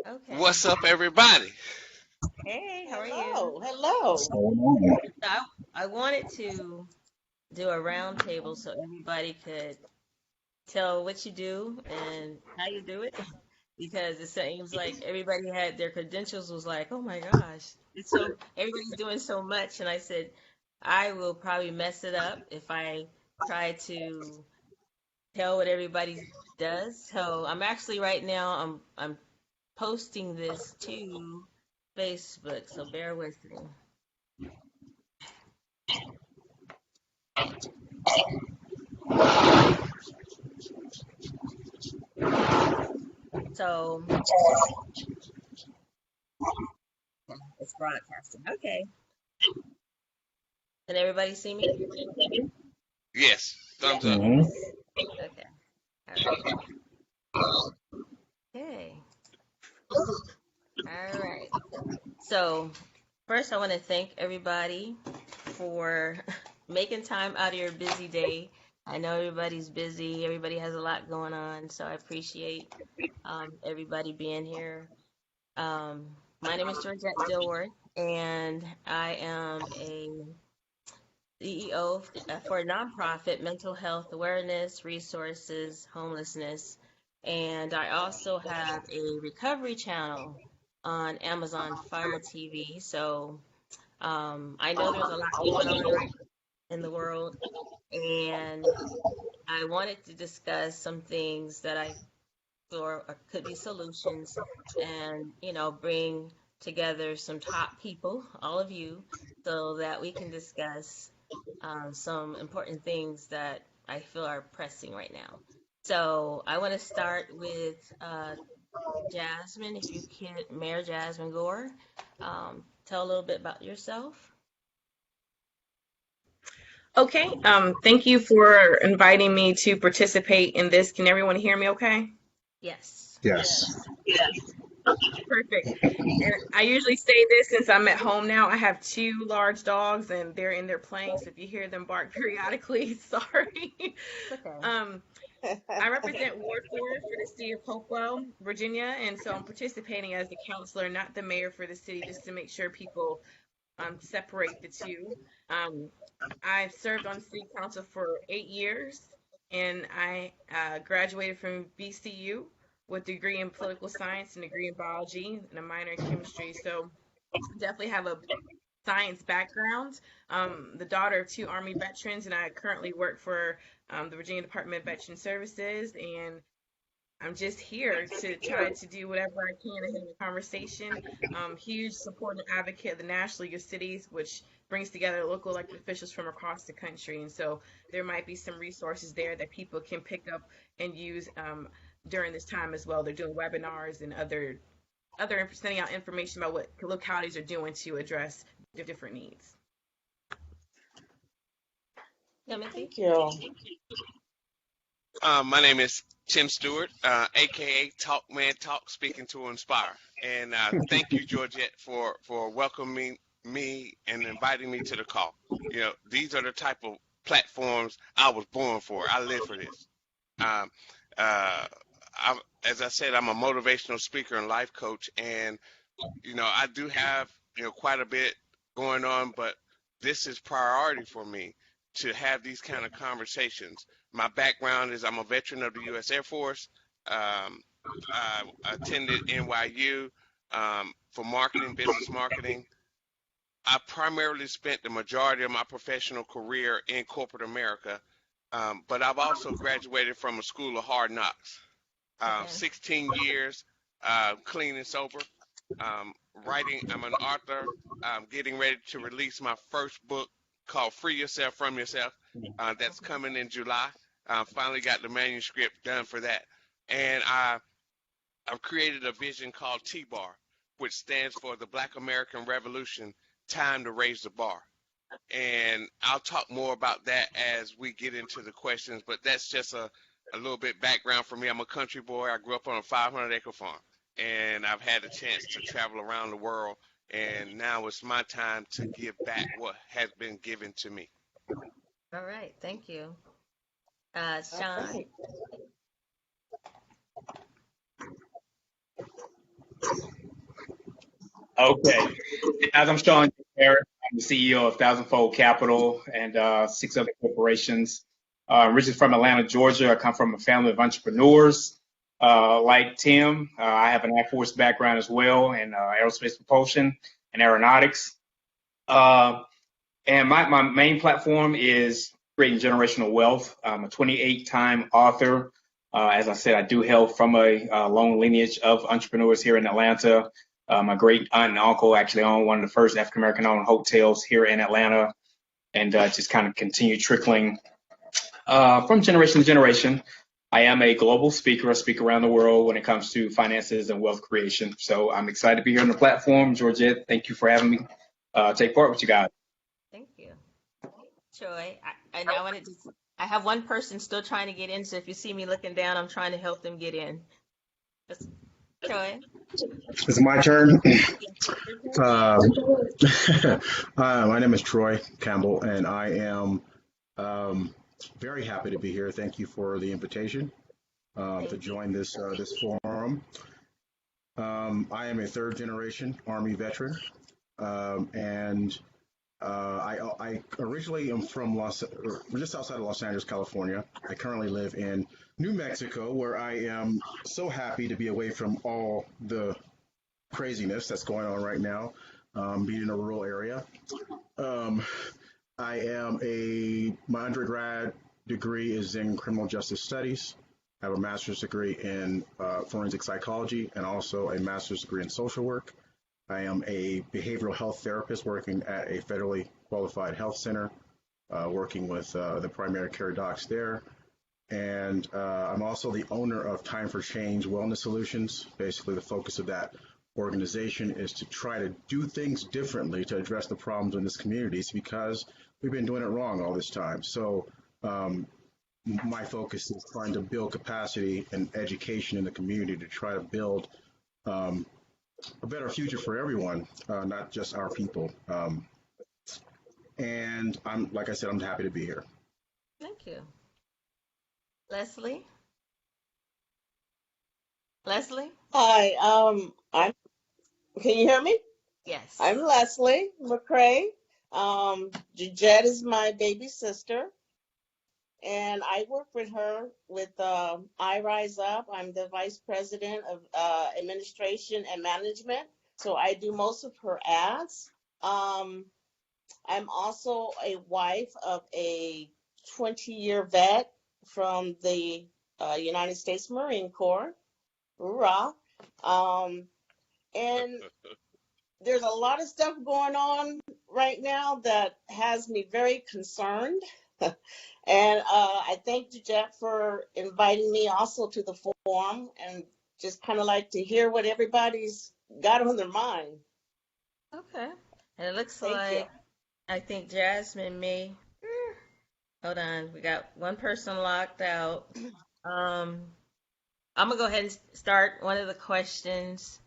Okay. What's up, everybody? Hey, how are you? Hello, hello. So I wanted to do a round table so everybody could tell what you do and how you do it because it seems like everybody had their credentials was like, oh my gosh, it's so everybody's doing so much, and I said I will probably mess it up if I try to tell what everybody does. So I'm actually right now I'm posting this to Facebook, so bear with me. So it's broadcasting. Okay. Can everybody see me? Yes, thumbs up. Mm-hmm. Okay. All right. Okay. All right. So first, I want to thank everybody for making time out of your busy day. I know everybody's busy. Everybody has a lot going on, so I appreciate everybody being here. My name is Georgette Dilworth, and I am a CEO for a nonprofit mental health awareness, resources, homelessness, and I also have a recovery channel on Amazon Fire TV. So I know there's a lot going on right in the world, and I wanted to discuss some things that I or could be solutions, and bring together some top people, all of you, so that we can discuss some important things that I feel are pressing right now. So I want to start with Jasmine, if you can, Mayor Jasmine Gore, tell a little bit about yourself. Okay, thank you for inviting me to participate in this. Can everyone hear me okay? Yes. Yes. Perfect. And I usually say this since I'm at home now. I have two large dogs and they're in their playing, so if you hear them bark periodically, sorry. It's okay. Um, I represent Ward 4 for the city of Hopewell, Virginia, and so I'm participating as the counselor, not the mayor for the city, just to make sure people separate the two. Um, I've served on city council for 8 years, and I graduated from BCU with a degree in political science and a degree in biology and a minor in chemistry. So definitely have a science background. The daughter of two Army veterans, and I currently work for the Virginia Department of Veteran Services, and I'm just here to try to do whatever I can to have a conversation. Huge supporter and advocate of the National League of Cities, which brings together local elected officials from across the country. And so there might be some resources there that people can pick up and use during this time as well. They're doing webinars and other sending out information about what localities are doing to address different needs. Timothy? Thank you. My name is Tim Stewart, aka Talk Man Talk, speaking to inspire. And thank you, Georgette, for welcoming me and inviting me to the call. These are the type of platforms I was born for. I live for this. Um, uh, as I said, I'm a motivational speaker and life coach, and I do have quite a bit going on, but this is priority for me to have these kind of conversations. My background is I'm a veteran of the U.S. Air Force. Um, I attended NYU for marketing, business marketing. I primarily spent the majority of my professional career in corporate America, but I've also graduated from a school of hard knocks. Okay. 16 years clean and sober. Writing, I'm an author. I'm getting ready to release my first book called Free Yourself from Yourself. That's coming in July. Finally got the manuscript done for that. And I've created a vision called T-Bar, which stands for the Black American Revolution, Time to Raise the Bar. And I'll talk more about that as we get into the questions, but that's just a little bit background for me. I'm a country boy. I grew up on a 500-acre farm, and I've had a chance to travel around the world, and now it's my time to give back what has been given to me. All right. Thank you. All Sean? right. Okay. As I'm Sean Harris, I'm the CEO of Thousandfold Capital and six other corporations. Originally from Atlanta, Georgia. I come from a family of entrepreneurs. Like Tim, I have an Air Force background as well in aerospace propulsion and aeronautics. Uh, and my main platform is creating generational wealth. I'm a 28-time author. As I said, I do hail from a long lineage of entrepreneurs here in Atlanta. My great aunt and uncle actually owned one of the first African American owned hotels here in Atlanta, and just kind of continue trickling from generation to generation. I am a global speaker. I speak around the world when it comes to finances and wealth creation. So I'm excited to be here on the platform. Georgette, thank you for having me take part with you guys. Thank you. Troy, and I wanted to, I have one person still trying to get in, so if you see me looking down, I'm trying to help them get in. Troy? It's my turn. Uh, my name is Troy Campbell, and I am very happy to be here. Thank you for the invitation to join this forum. I am a third generation Army veteran, and I originally am from just outside of Los Angeles, California. I currently live in New Mexico, where I am so happy to be away from all the craziness that's going on right now, being in a rural area. Um, my undergrad degree is in criminal justice studies. I have a master's degree in forensic psychology and also a master's degree in social work. I am a behavioral health therapist working at a federally qualified health center, working with the primary care docs there. And I'm also the owner of Time for Change Wellness Solutions. Basically, the focus of that organization is to try to do things differently to address the problems in this community because we've been doing it wrong all this time. So my focus is trying to build capacity and education in the community to try to build a better future for everyone, not just our people. And like I said, I'm happy to be here. Thank you. Leslie? Leslie? Hi, can you hear me? Yes. I'm Leslie McCrae. Georgette is my baby sister, and I work with her with I Rise Up. I'm the vice president of administration and management, so I do most of her ads. I'm also a wife of a 20-year vet from the United States Marine Corps. Hoorah. And there's a lot of stuff going on right now that has me very concerned. And I thank Georgette for inviting me also to the forum and just kind of like to hear what everybody's got on their mind. Okay. And it looks Thank like, you. I think Jasmine may, hold on, we got one person locked out. I'm gonna go ahead and start one of the questions.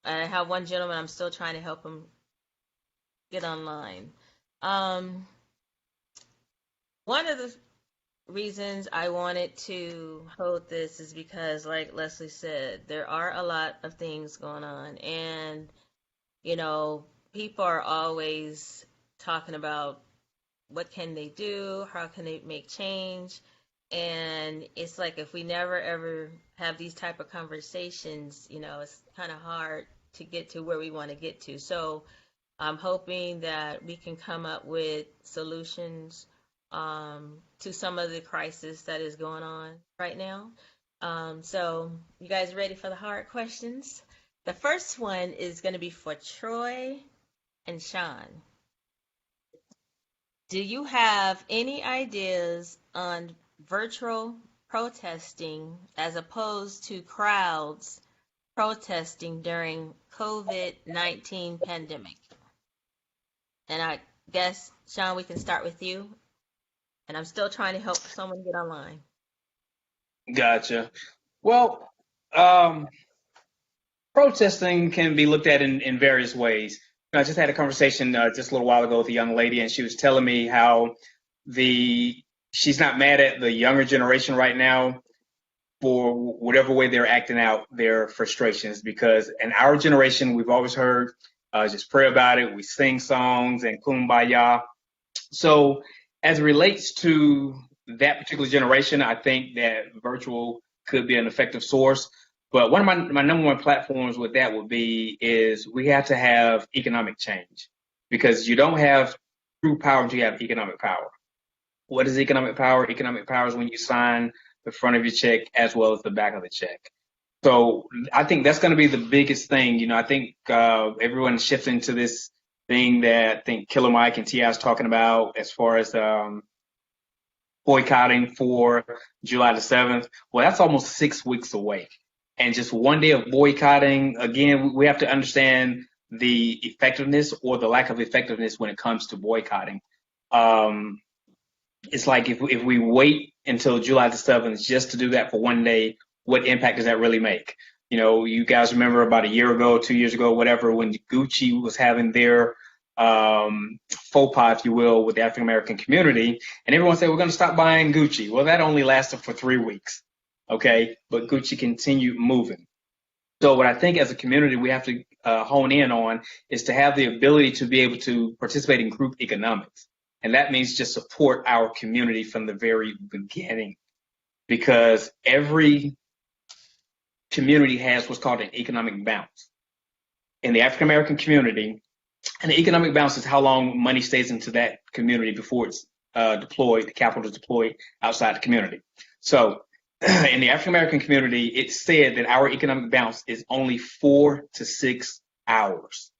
I have one gentleman, I'm still trying to help him get online. One of the reasons I wanted to hold this is because, like Leslie said, there are a lot of things going on, and people are always talking about what can they do, how can they make change, and it's like if we never ever have these type of conversations, it's kind of hard to get to where we want to get to. So I'm hoping that we can come up with solutions to some of the crisis that is going on right now. So you guys ready for the hard questions? The first one is going to be for Troy and Sean. Do you have any ideas on virtual protesting as opposed to crowds protesting during COVID-19 pandemic? And I guess, Sean, we can start with you. And I'm still trying to help someone get online. Gotcha. Well, protesting can be looked at in various ways. I just had a conversation just a little while ago with a young lady, and she was telling me how she's not mad at the younger generation right now for whatever way they're acting out their frustrations, because in our generation, we've always heard just pray about it. We sing songs and kumbaya. So as it relates to that particular generation, I think that virtual could be an effective source. But one of my number one platforms with that would be is we have to have economic change, because you don't have true power until you have economic power. What is economic power? Economic power is when you sign the front of your check as well as the back of the check. So I think that's going to be the biggest thing. You know, I think everyone shifts into this thing that I think Killer Mike and T.I. is talking about as far as boycotting for July the 7th. Well, that's almost 6 weeks away. And just one day of boycotting, again, we have to understand the effectiveness or the lack of effectiveness when it comes to boycotting. It's like if we wait until July the 7th just to do that for one day, what impact does that really make? You know, you guys remember about a year ago, 2 years ago, whatever, when Gucci was having their faux pas, if you will, with the African American community, and everyone said, we're going to stop buying Gucci. Well, that only lasted for 3 weeks. Okay. But Gucci continued moving. So what I think as a community we have to hone in on is to have the ability to be able to participate in group economics. And that means just support our community from the very beginning, because every community has what's called an economic bounce. In the African American community, and the economic bounce is how long money stays into that community before it's deployed, the capital is deployed outside the community. So in the African American community, it's said that our economic bounce is only 4 to 6 hours.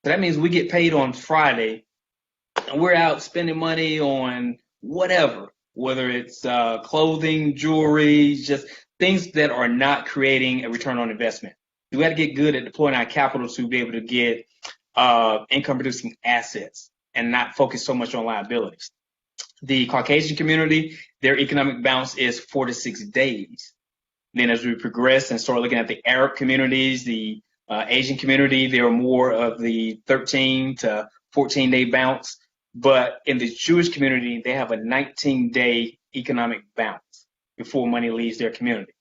So that means we get paid on Friday and we're out spending money on whatever, whether it's clothing, jewelry, just things that are not creating a return on investment. We got to get good at deploying our capital to be able to get income producing assets and not focus so much on liabilities. The Caucasian community, their economic bounce is 4 to 6 days. Then as we progress and start looking at the Arab communities, the Asian community, there are more of the 13 to 14-day bounce. But in the Jewish community, they have a 19-day economic bounce before money leaves their community.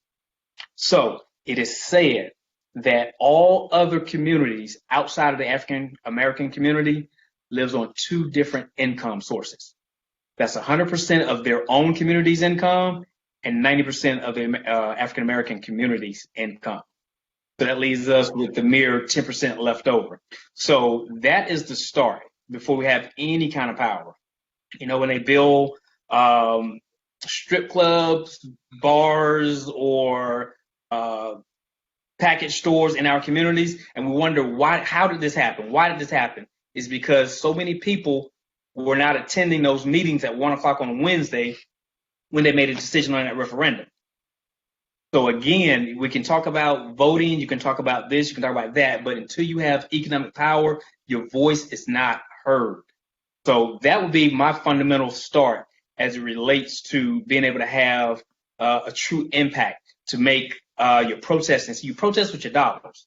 So it is said that all other communities outside of the African American community lives on 2 different income sources. That's 100% of their own community's income and 90% of the African American community's income. So that leaves us with the mere 10% left over. So that is the start before we have any kind of power. You know, when they build strip clubs, bars, or package stores in our communities, and we wonder how did this happen? Why did this happen? It's because so many people were not attending those meetings at 1 o'clock on Wednesday when they made a decision on that referendum. So again, we can talk about voting, you can talk about this, you can talk about that, but until you have economic power, your voice is not heard. So that would be my fundamental start as it relates to being able to have a true impact to make your protesting. So you protest with your dollars.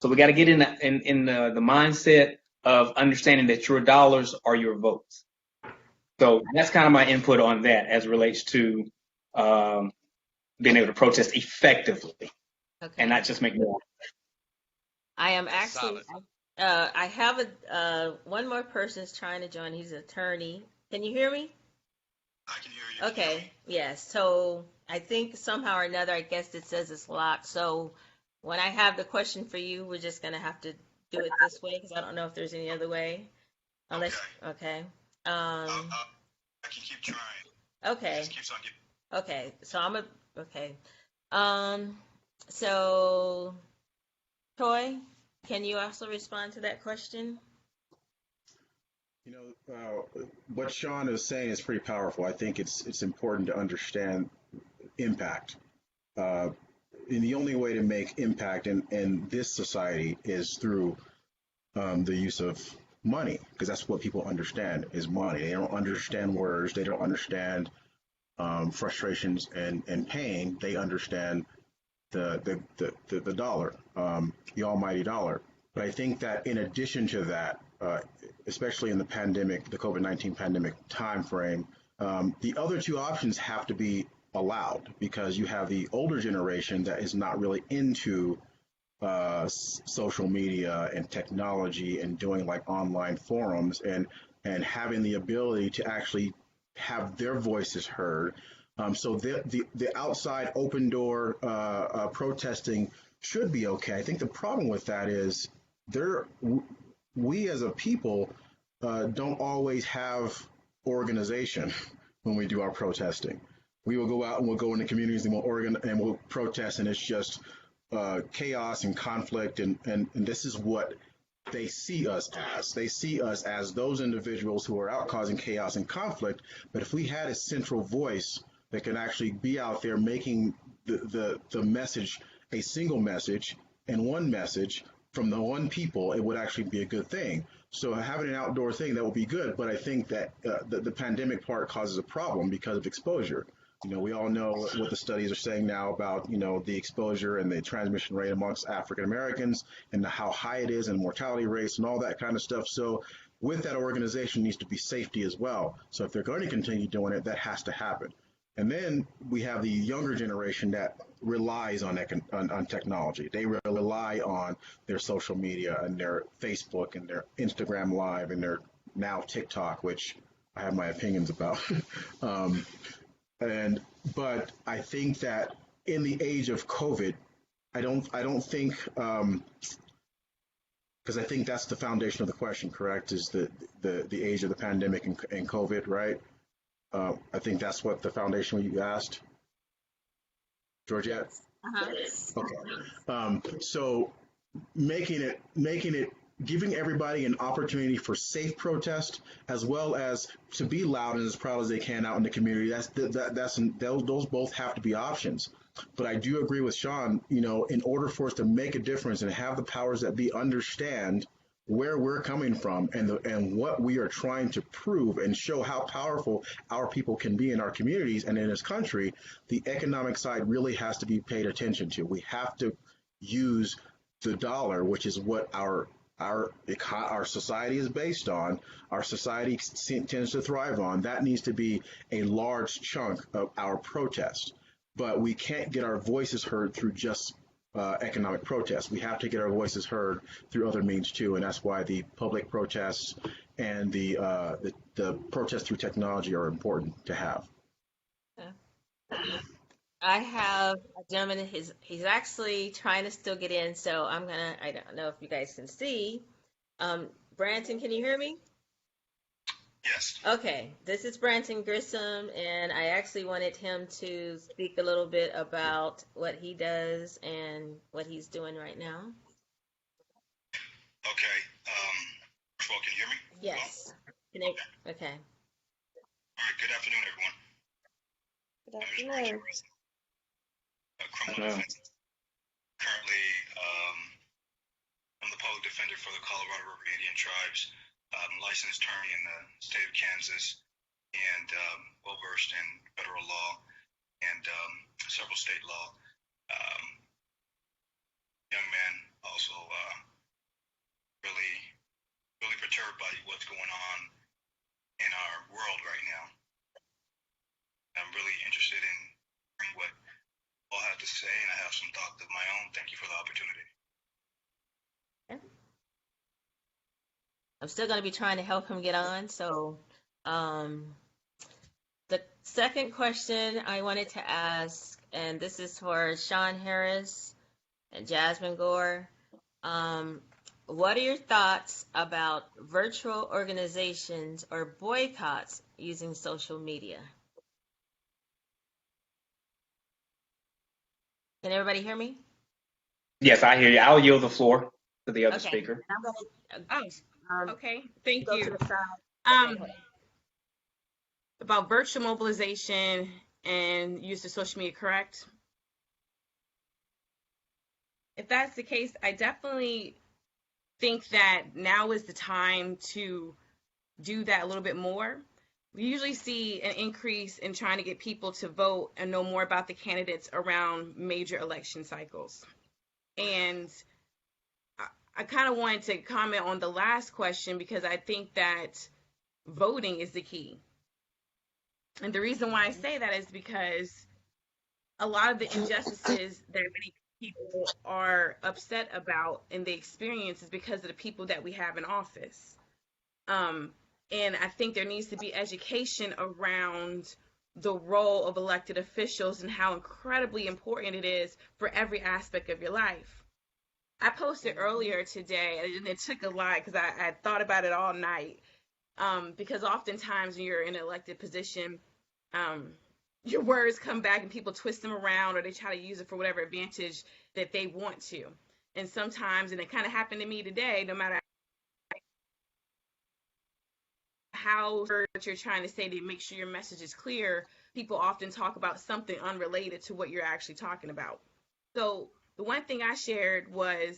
So we got to get in the mindset of understanding that your dollars are your votes. So that's kind of my input on that as it relates to being able to protest effectively and not just make more. I am actually, I have one more person's trying to join. He's an attorney. Can you hear me? I can hear you. Okay, yes. So I think somehow or another, I guess it says it's locked. So when I have the question for you, we're just going to have to do it this way because I don't know if there's any other way. Unless, okay. I can keep trying. Okay. It just keeps on getting. Okay. So okay. So Troy, can you also respond to that question? You know, what Sean is saying is pretty powerful. I think it's important to understand impact. And the only way to make impact in this society is through the use of money, because that's what people understand is money. They don't understand words. They don't understand frustrations and pain. They understand the dollar, the almighty dollar. But I think that in addition to that, especially in the pandemic, the COVID-19 pandemic timeframe, the other 2 options have to be allowed, because you have the older generation that is not really into social media and technology and doing like online forums and having the ability to actually have their voices heard. So the outside open door protesting should be okay. I think the problem with that is there we as a people don't always have organization when we do our protesting. We will go out and we'll go into communities and we'll protest, and it's just chaos and conflict, and this is what they see us as. They see us as those individuals who are out causing chaos and conflict. But if we had a central voice that can actually be out there making the message a single message and one message from the one people, it would actually be a good thing. So having an outdoor thing, that would be good. But I think that the pandemic part causes a problem because of exposure. We all know what the studies are saying now about, the exposure and the transmission rate amongst African Americans and how high it is and mortality rates and all that kind of stuff. So with that, organization needs to be safety as well. So if they're going to continue doing it, that has to happen. And then we have the younger generation that relies on technology. They rely on their social media and their Facebook and their Instagram Live and their now TikTok, which I have my opinions about. But I think that in the age of COVID, I don't think because I think that's the foundation of the question, correct? Is the age of the pandemic and COVID, right? I think that's what the foundation you asked, Georgette. Okay. So making it giving everybody an opportunity for safe protest as well as to be loud and as proud as they can out in the community. Those both have to be options. But I do agree with Sean, in order for us to make a difference and have the powers that be understand where we're coming from and what we are trying to prove and show how powerful our people can be in our communities and in this country, the economic side really has to be paid attention to. We have to use the dollar, which is what our society is based on, our society tends to thrive on. That needs to be a large chunk of our protest. But we can't get our voices heard through just economic protests. We have to get our voices heard through other means too, and that's why the public protests and the protests through technology are important to have. I have a gentleman, he's actually trying to still get in, so I don't know if you guys can see. Branton, can you hear me? Yes. Okay, this is Branton Grissom, and I actually wanted him to speak a little bit about what he does and what he's doing right now. Okay. First of all, can you hear me? Yes. Well? Okay. All right. Good afternoon, everyone. Good afternoon. Criminal defense. Currently, I'm the public defender for the Colorado River Indian Tribes. I'm a licensed attorney in the state of Kansas and well-versed in federal law and several state law. Young man, also really perturbed by what's going on in our world right now. I'm really interested in hearing what all have to say, and I have some thoughts of my own. Thank you for the opportunity. I'm still going to be trying to help him get on. So the second question I wanted to ask, and this is for Sean Harris and Jasmine Gore. What are your thoughts about virtual organizations or boycotts using social media? Can everybody hear me? Yes, I hear you. I'll yield the floor to the other Okay. speaker. Okay, thank Go you. to the side. About virtual mobilization and use of social media, correct? If that's the case, I definitely think that now is the time to do that a little bit more. We usually see an increase in trying to get people to vote and know more about the candidates around major election cycles. And I kind of wanted to comment on the last question because I think that voting is the key. And the reason why I say that is because a lot of the injustices that many people are upset about in the experience is because of the people that we have in office. And I think there needs to be education around the role of elected officials and how incredibly important it is for every aspect of your life. I posted earlier today, and it took a lot because I thought about it all night. Because oftentimes when you're in an elected position, your words come back and people twist them around or they try to use it for whatever advantage that they want to. And sometimes, and it kind of happened to me today, no matter how what you're trying to say to make sure your message is clear, people often talk about something unrelated to what you're actually talking about. So the one thing I shared was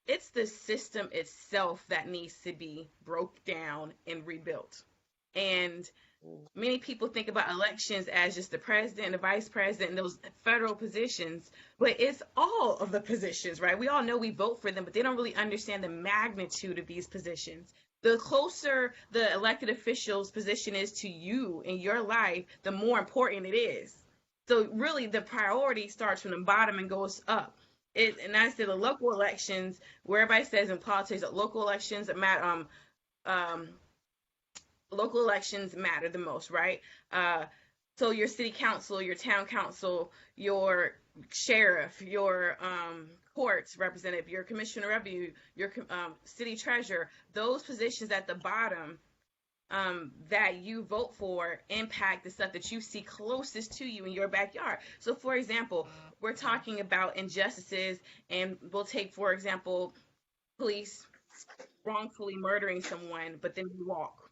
it's the system itself that needs to be broke down and rebuilt. And many people think about elections as just the president, the vice president, and those federal positions, but it's all of the positions, right? We all know we vote for them, but they don't really understand the magnitude of these positions. The closer the elected official's position is to you in your life, the more important it is. So really the priority starts from the bottom and goes up. And I said the local elections, where everybody says in politics that local elections matter, local elections matter the most, right? So your city council, your town council, your sheriff, your courts representative, your commissioner of revenue, your city treasurer, those positions at the bottom that you vote for impact the stuff that you see closest to you in your backyard. So for example, we're talking about injustices, and we'll take, for example, police wrongfully murdering someone, but then you walk.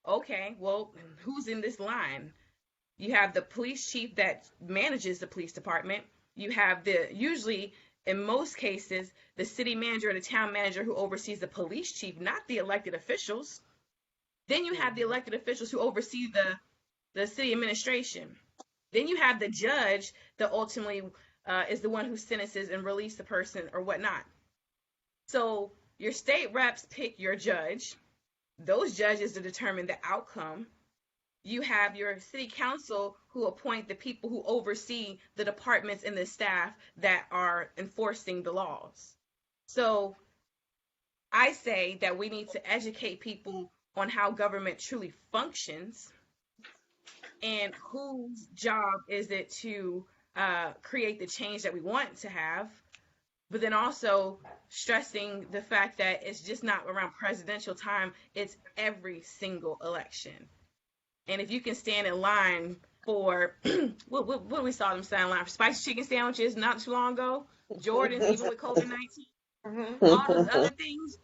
Okay, well, who's in this line? You have the police chief that manages the police department. You have usually, in most cases, the city manager or the town manager who oversees the police chief, not the elected officials. Then you have the elected officials who oversee the city administration. Then you have the judge that ultimately is the one who sentences and releases the person or whatnot. So your state reps pick your judge. Those judges to determine the outcome. You have your city council who appoint the people who oversee the departments and the staff that are enforcing the laws. So I say that we need to educate people on how government truly functions and whose job is it to create the change that we want to have, but then also stressing the fact that it's just not around presidential time, it's every single election. And if you can stand in line for, what we saw them stand in line for, spicy chicken sandwiches not too long ago, Jordan's, even with COVID-19, all those other things,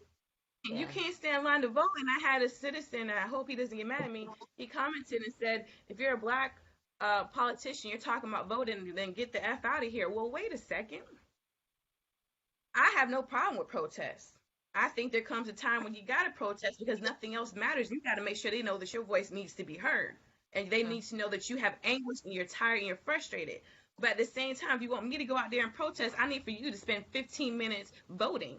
you can't stand in line to vote. And I had a citizen, I hope he doesn't get mad at me, he commented and said, if you're a black politician, you're talking about voting, then get the F out of here. Well, wait a second. I have no problem with protests. I think there comes a time when you got to protest because nothing else matters. You got to make sure they know that your voice needs to be heard. And they need to know that you have anguish and you're tired and you're frustrated. But at the same time, if you want me to go out there and protest, I need for you to spend 15 minutes voting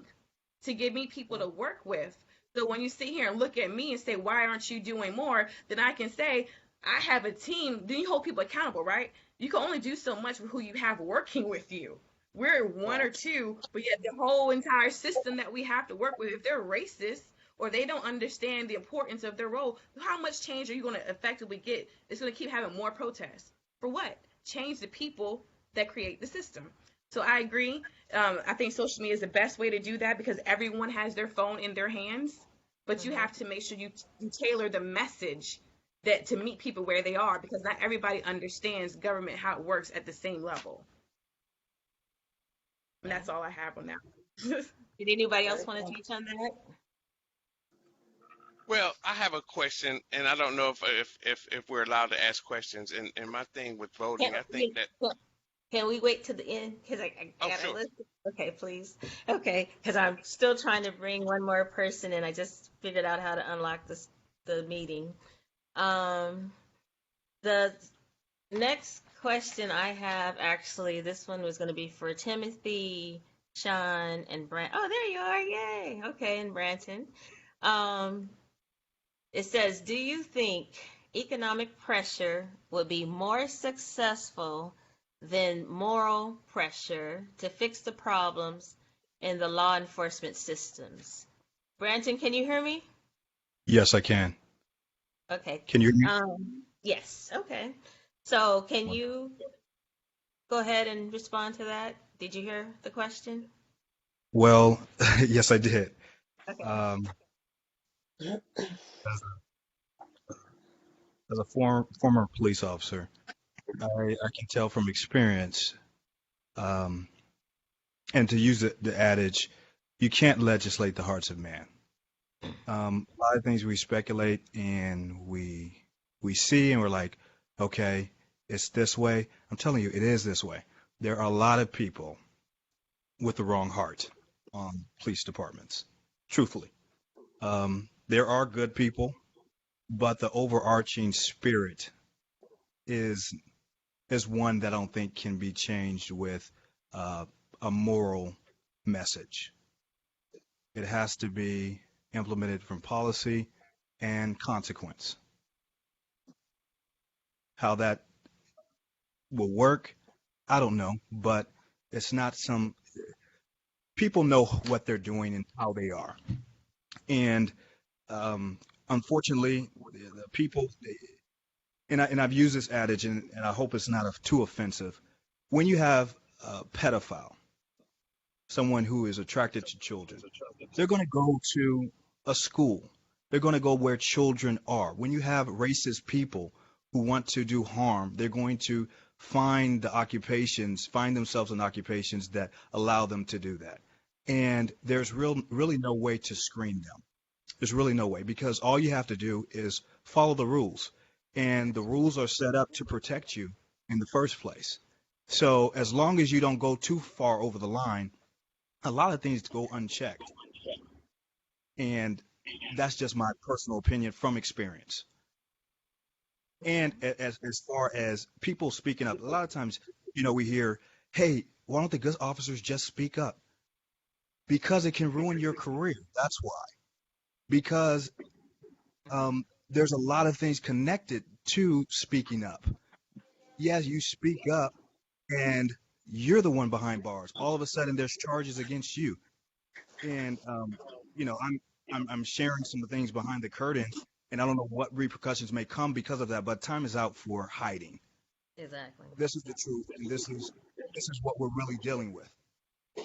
to give me people to work with. So when you sit here and look at me and say, why aren't you doing more? Then I can say, I have a team. Then you hold people accountable, right? You can only do so much with who you have working with you. We're one or two, but yet the whole entire system that we have to work with, if they're racist or they don't understand the importance of their role, how much change are you going to effectively get? It's going to keep having more protests. For what? Change the people that create the system. So I agree. I think social media is the best way to do that because everyone has their phone in their hands, but you have to make sure you tailor the message that to meet people where they are, because not everybody understands government, how it works at the same level. And that's all I have on that. Did anybody else want to touch on that? Well, I have a question, and I don't know if we're allowed to ask questions. And my thing with voting, I think that. Can we wait to the end? Because I gotta sure. listen. Okay, please. Okay, because I'm still trying to bring one more person, and I just figured out how to unlock the meeting. The next question I have, actually, this one was going to be for Timothy, Sean, and Brant. Oh, there you are. Yay. Okay, and Branton. It says, do you think economic pressure would be more successful than moral pressure to fix the problems in the law enforcement systems. Branton, can you hear me? Yes, I can. Okay. Can you hear me? Yes. Okay. So can you go ahead and respond to that? Did you hear the question? Well, yes, I did. Okay. As a former police officer, I can tell from experience, and to use the adage, you can't legislate the hearts of man. A lot of things we speculate and we see and we're like, okay, it's this way. I'm telling you, it is this way. There are a lot of people with the wrong heart on police departments, truthfully. There are good people, but the overarching spirit is one that I don't think can be changed with a moral message. It has to be implemented from policy and consequence. How that will work, I don't know, but it's not some people know what they're doing and how they are. And unfortunately, the people, and I've used this adage, and I hope it's not too offensive. When you have a pedophile, someone who is attracted to children, they're going to go to a school. They're going to go where children are. When you have racist people who want to do harm, they're going to find themselves in occupations that allow them to do that. And there's really no way to screen them. There's really no way, because all you have to do is follow the rules. And the rules are set up to protect you in the first place. So as long as you don't go too far over the line, a lot of things go unchecked. And that's just my personal opinion from experience. And as far as people speaking up, a lot of times, we hear, hey, why don't the good officers just speak up? Because it can ruin your career. That's why. Because there's a lot of things connected to speaking up. Yes, you speak up and you're the one behind bars. All of a sudden there's charges against you. And, I'm sharing some of the things behind the curtain, and I don't know what repercussions may come because of that, but time is out for hiding. Exactly. This is the truth, and this is what we're really dealing with.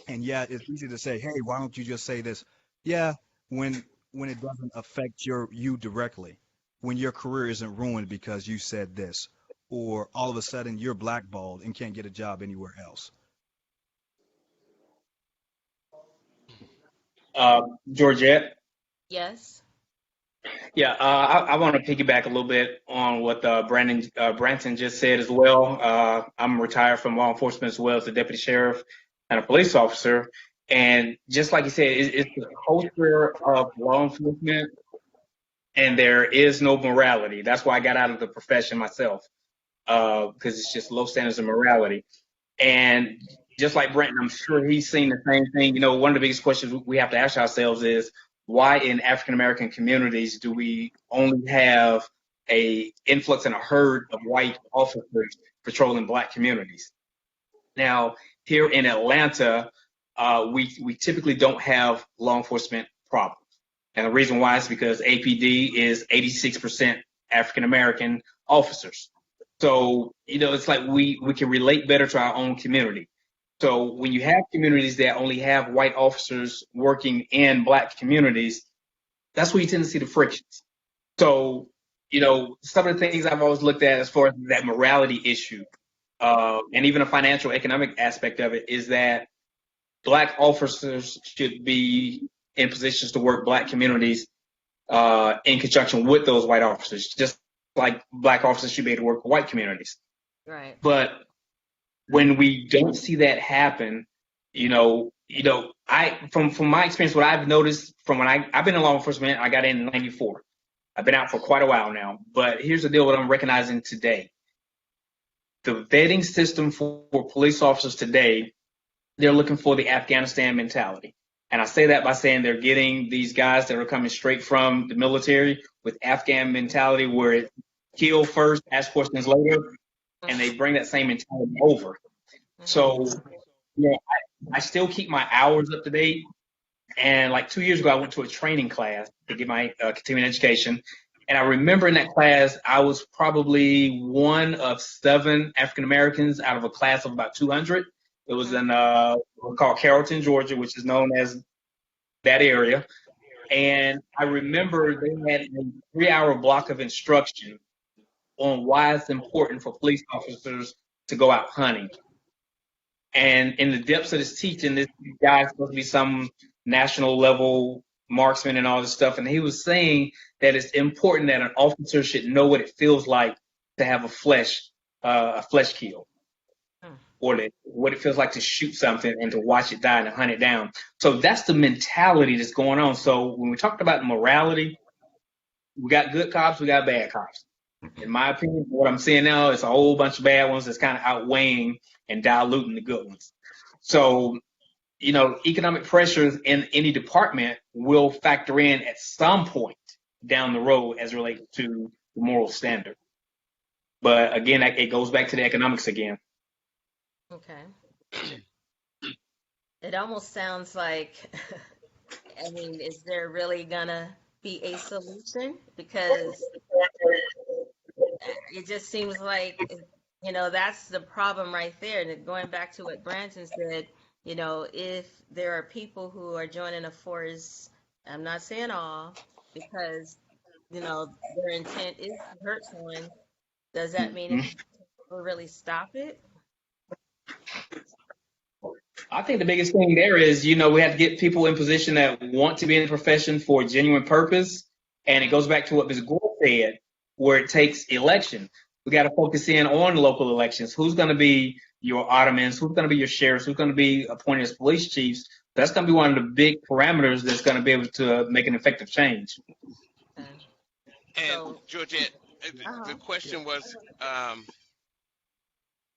And yeah, it's easy to say, hey, why don't you just say this? Yeah, when it doesn't affect you directly, when your career isn't ruined because you said this, or all of a sudden you're blackballed and can't get a job anywhere else. Georgette. Yes. Yeah, I want to piggyback a little bit on what Branton just said as well. I'm retired from law enforcement as well as a deputy sheriff and a police officer. And just like you said, it's the culture of law enforcement, and there is no morality. That's why I got out of the profession myself, because it's just low standards of morality. And just like Branton, I'm sure he's seen the same thing. One of the biggest questions we have to ask ourselves is, why in African American communities do we only have a influx and a herd of white officers patrolling black communities? Now, here in Atlanta, we typically don't have law enforcement problems. And the reason why is because APD is 86% African American officers. So, it's like we can relate better to our own community. So when you have communities that only have white officers working in black communities, that's where you tend to see the frictions. So, some of the things I've always looked at as far as that morality issue, and even a financial economic aspect of it, is that black officers should be in positions to work black communities in conjunction with those white officers, just like black officers should be able to work white communities. Right. But when we don't see that happen, I from my experience, what I've noticed from when I've been in law enforcement, I got in '94. I've been out for quite a while now. But here's the deal: what I'm recognizing today, the vetting system for police officers today, they're looking for the Afghanistan mentality. And I say that by saying they're getting these guys that are coming straight from the military with Afghan mentality, where it's kill first, ask questions later. and they bring that same mentality over. So, I still keep my hours up to date. And like 2 years ago, I went to a training class to get my continuing education. And I remember in that class, I was probably one of 7 African Americans out of a class of about 200. It was in called Carrollton, Georgia, which is known as that area. And I remember they had a 3-hour block of instruction on why it's important for police officers to go out hunting. And in the depths of this teaching, this guy's supposed to be some national level marksman and all this stuff. And he was saying that it's important that an officer should know what it feels like to have a flesh kill, or what it feels like to shoot something and to watch it die and to hunt it down. So that's the mentality that's going on. So when we talked about morality, we got good cops, we got bad cops. In my opinion, what I'm seeing now is a whole bunch of bad ones that's kind of outweighing and diluting the good ones. So, economic pressures in any department will factor in at some point down the road as related to the moral standard. But again, it goes back to the economics again. Okay. It almost sounds like, is there really gonna be a solution? Because it just seems like, that's the problem right there. And going back to what Brandon said, if there are people who are joining a force, I'm not saying all, because, their intent is to hurt someone, does that mean it will really stop it? I think the biggest thing there is, we have to get people in position that want to be in the profession for a genuine purpose. And it goes back to what Ms. Gore said, where it takes election. We got to focus in on local elections. Who's going to be your aldermans? Who's going to be your sheriffs? Who's going to be appointed as police chiefs? That's going to be one of the big parameters that's going to be able to make an effective change. And Georgette, the question was,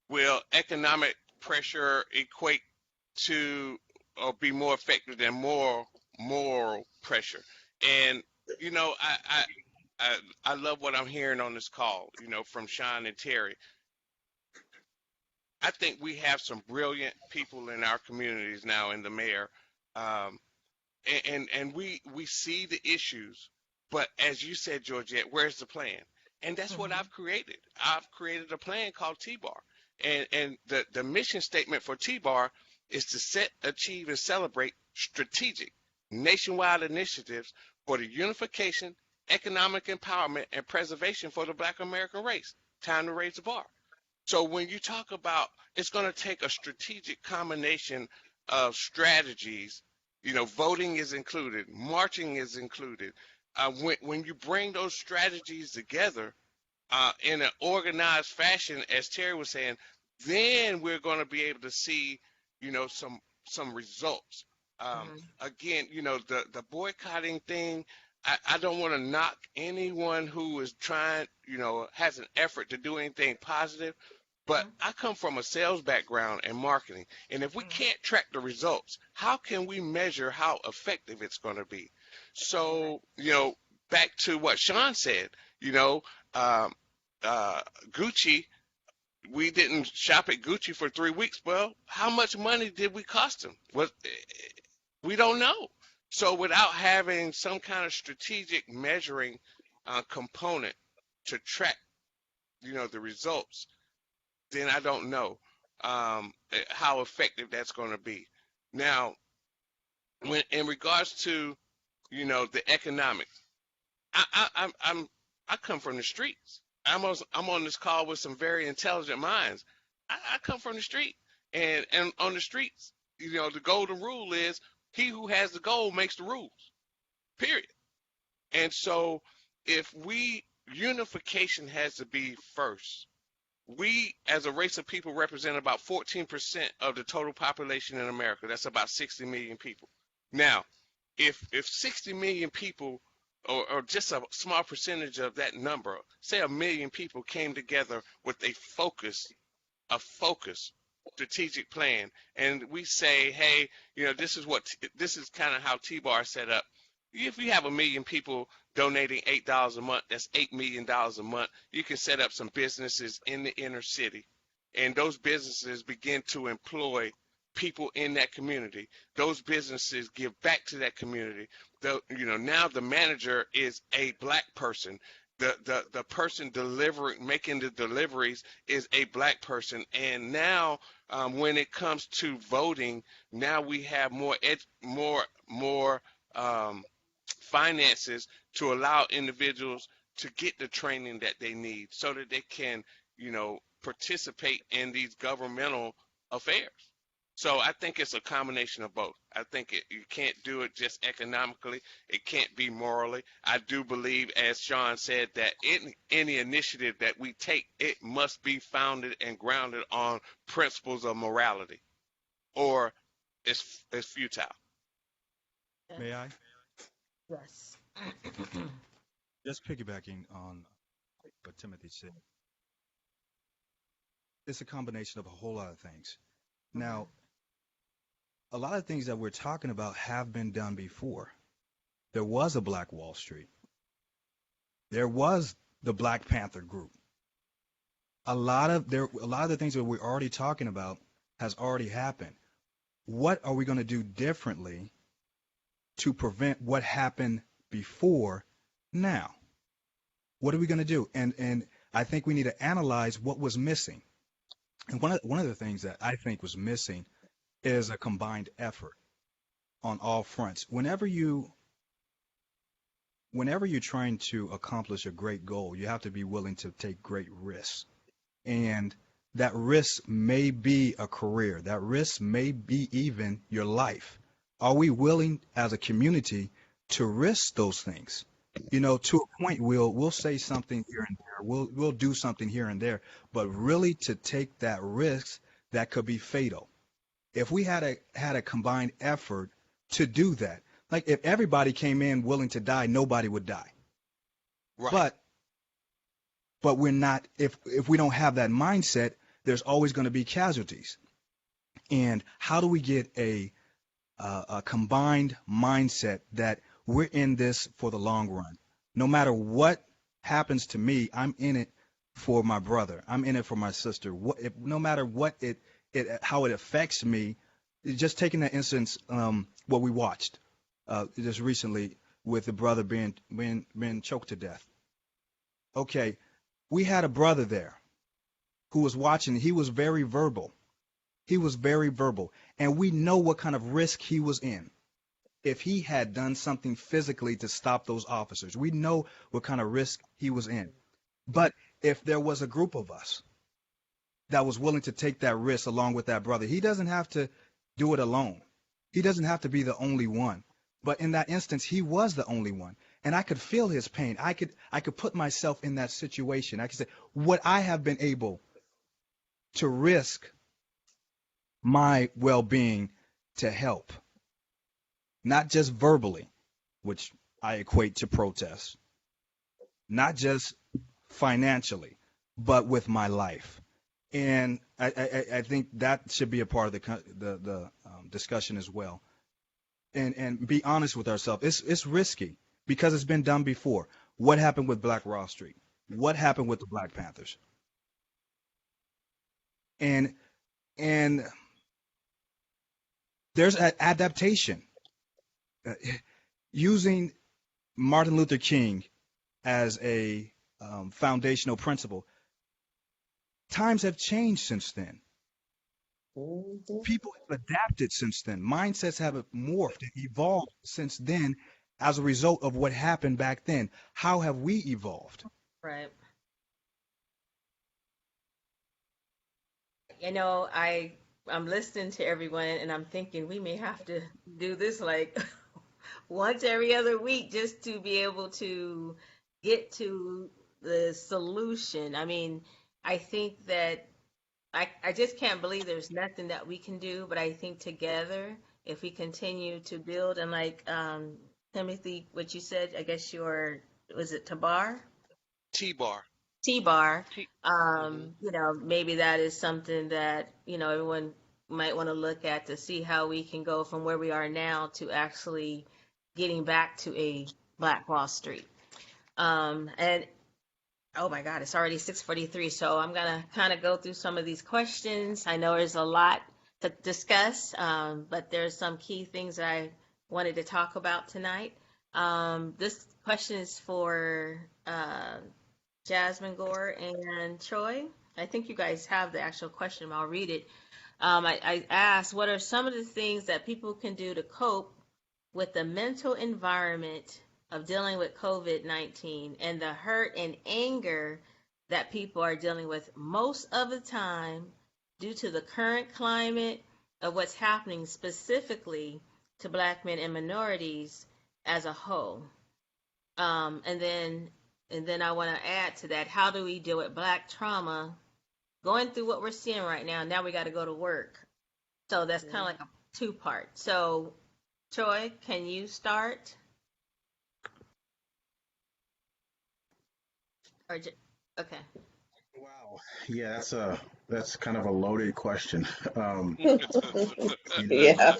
will economic pressure equate to or be more effective than moral pressure? And I love what I'm hearing on this call, from Sean and Terry. I think we have some brilliant people in our communities now in the mayor, and we see the issues. But as you said, Georgette, where's the plan? And that's what I've created. I've created a plan called T-Bar. And the mission statement for T-Bar is to set, achieve, and celebrate strategic nationwide initiatives for the unification, economic empowerment, and preservation for the Black American race. Time to raise the bar. So when you talk about, it's going to take a strategic combination of strategies, voting is included, marching is included. When you bring those strategies together in an organized fashion, as Terry was saying, then we're going to be able to see, some results. Again, the boycotting thing, I don't want to knock anyone who is trying, has an effort to do anything positive, but I come from a sales background and marketing. And if we can't track the results, how can we measure how effective it's going to be? So, back to what Sean said, Gucci, we didn't shop at Gucci for 3 weeks. Well, how much money did we cost them? We don't know. So without having some kind of strategic measuring component to track, the results, then I don't know how effective that's going to be. Now, when in regards to, the economics, I come from the streets. I'm on this call with some very intelligent minds. I come from the street, and on the streets, the golden rule is he who has the goal makes the rules, period. And so if unification has to be first. We, as a race of people, represent about 14% of the total population in America. That's about 60 million people. Now, if 60 million people, or just a small percentage of that number, say 1 million people came together with a focus strategic plan, and we say, hey, this is kind of how T-Bar set up. if you have 1 million people donating $8 a month, that's $8 million a month. You can set up some businesses in the inner city, and those businesses begin to employ people in that community. Those businesses give back to that community. Now the manager is a black person. The person making the deliveries is a black person. And now when it comes to voting, now we have more finances to allow individuals to get the training that they need so that they can, participate in these governmental affairs. So I think it's a combination of both. I think you can't do it just economically. It can't be morally. I do believe, as Sean said, that any initiative that we take, it must be founded and grounded on principles of morality, or it's futile. May I? Yes. Just piggybacking on what Timothy said. It's a combination of a whole lot of things. Now, a lot of things that we're talking about have been done before. There was a Black Wall Street. There was the Black Panther group. A lot of the things that we're already talking about has already happened. What are we going to do differently to prevent what happened before now? What are we going to do? And I think we need to analyze what was missing. And one of the things that I think was missing is a combined effort on all fronts. Whenever you're trying to accomplish a great goal, you have to be willing to take great risks. And that risk may be a career. That risk may be even your life. Are we willing as a community to risk those things? To a point, we'll say something here and there. We'll do something here and there, but really to take that risk that could be fatal. If we had a combined effort to do that, like if everybody came in willing to die, nobody would die. Right. But we're not. If we don't have that mindset, there's always going to be casualties. And how do we get a combined mindset that we're in this for the long run? No matter what happens to me, I'm in it for my brother. I'm in it for my sister. No matter what how it affects me. Just taking that instance, what we watched just recently with the brother being choked to death. Okay, we had a brother there who was watching. He was very verbal. And we know what kind of risk he was in if he had done something physically to stop those officers. We know what kind of risk he was in. But if there was a group of us that was willing to take that risk along with that brother, he doesn't have to do it alone. He doesn't have to be the only one. But in that instance, he was the only one. And I could feel his pain. I could put myself in that situation. I could say, would I have been able to risk my well-being to help? Not just verbally, which I equate to protest. Not just financially, but with my life. And I think that should be a part of the discussion as well. And be honest with ourselves. It's risky because it's been done before. What happened with Black Wall Street? What happened with the Black Panthers? And there's an adaptation. Using Martin Luther King as a foundational principle. Times have changed since then. People have adapted since then. Mindsets have morphed and evolved since then as a result of what happened back then. How have we evolved? Right. I'm listening to everyone and I'm thinking we may have to do this like once every other week just to be able to get to the solution. I mean, I think that I just can't believe there's nothing that we can do, but I think together, if we continue to build and like Timothy, what you said, I guess was it Tabar? T-Bar. T-Bar. Maybe that is something that, everyone might want to look at to see how we can go from where we are now to actually getting back to a Black Wall Street. And oh my God, it's already 6:43, so I'm gonna kind of go through some of these questions. I know there's a lot to discuss, but there's some key things that I wanted to talk about tonight. This question is for Jasmine Gore and Troy. I think you guys have the actual question. I'll read it. I asked, what are some of the things that people can do to cope with the mental environment of dealing with COVID-19 and the hurt and anger that people are dealing with most of the time due to the current climate of what's happening specifically to Black men and minorities as a whole. And then I want to add to that, how do we deal with Black trauma going through what we're seeing right now? Now we got to go to work. So that's kind of like a two-part. So Troy, can you start? Okay. Wow. Yeah, that's kind of a loaded question. Yeah.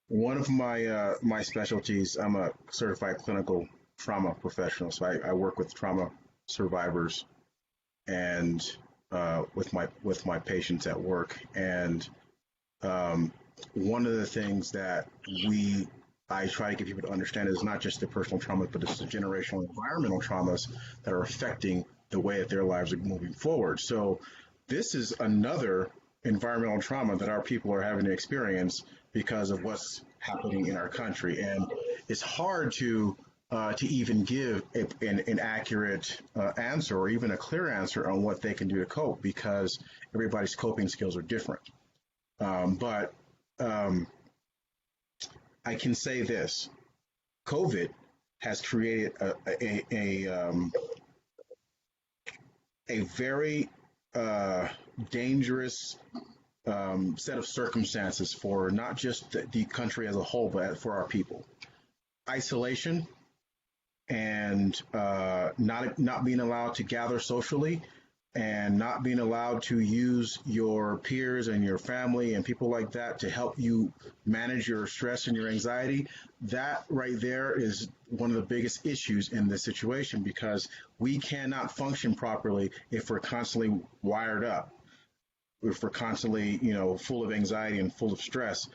One of my specialties, I'm a certified clinical trauma professional, so I work with trauma survivors and with my patients at work. And one of the things that I try to get people to understand is not just the personal trauma, but it's the generational environmental traumas that are affecting the way that their lives are moving forward. So this is another environmental trauma that our people are having to experience because of what's happening in our country. And it's hard to even give an accurate answer or even a clear answer on what they can do to cope, because everybody's coping skills are different. But I can say this: COVID has created a very dangerous set of circumstances for not just the country as a whole, but for our people. Isolation and not being allowed to gather socially, and not being allowed to use your peers and your family and people like that to help you manage your stress and your anxiety. That right there is one of the biggest issues in this situation, because we cannot function properly if we're constantly wired up, if we're constantly, full of anxiety and full of stress.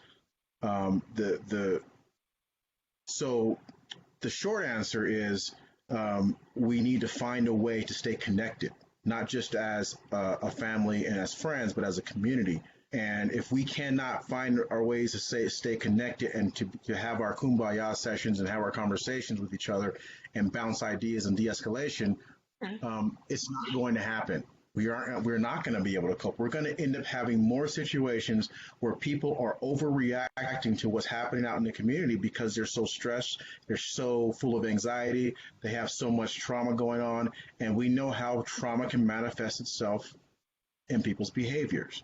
So the short answer is we need to find a way to stay connected, not just as a family and as friends, but as a community. And if we cannot find our ways to stay connected and to have our kumbaya sessions and have our conversations with each other and bounce ideas and de-escalation, it's not going to happen. We're not going to be able to cope. We're going to end up having more situations where people are overreacting to what's happening out in the community because they're so stressed, they're so full of anxiety, they have so much trauma going on, and we know how trauma can manifest itself in people's behaviors.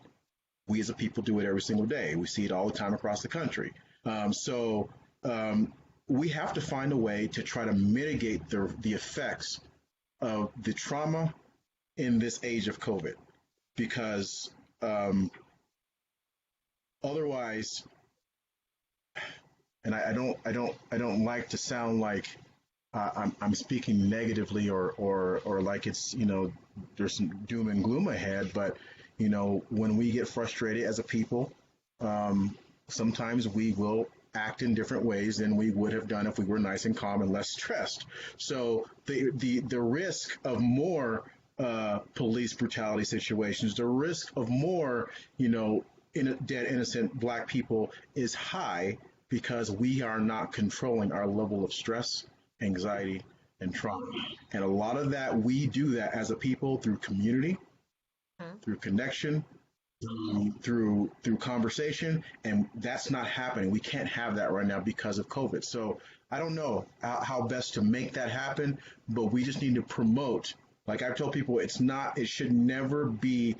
We as a people do it every single day. We see it all the time across the country. So we have to find a way to try to mitigate the effects of the trauma in this age of COVID, because otherwise, and I don't like to sound like I'm speaking negatively or like it's there's some doom and gloom ahead, but when we get frustrated as a people, sometimes we will act in different ways than we would have done if we were nice and calm and less stressed. So the risk of more police brutality situations, the risk of more, dead innocent Black people is high, because we are not controlling our level of stress, anxiety, and trauma. And a lot of that, we do that as a people through community, through connection, through conversation, and that's not happening. We can't have that right now because of COVID. So I don't know how best to make that happen, but we just need to promote. Like I've told people, it should never be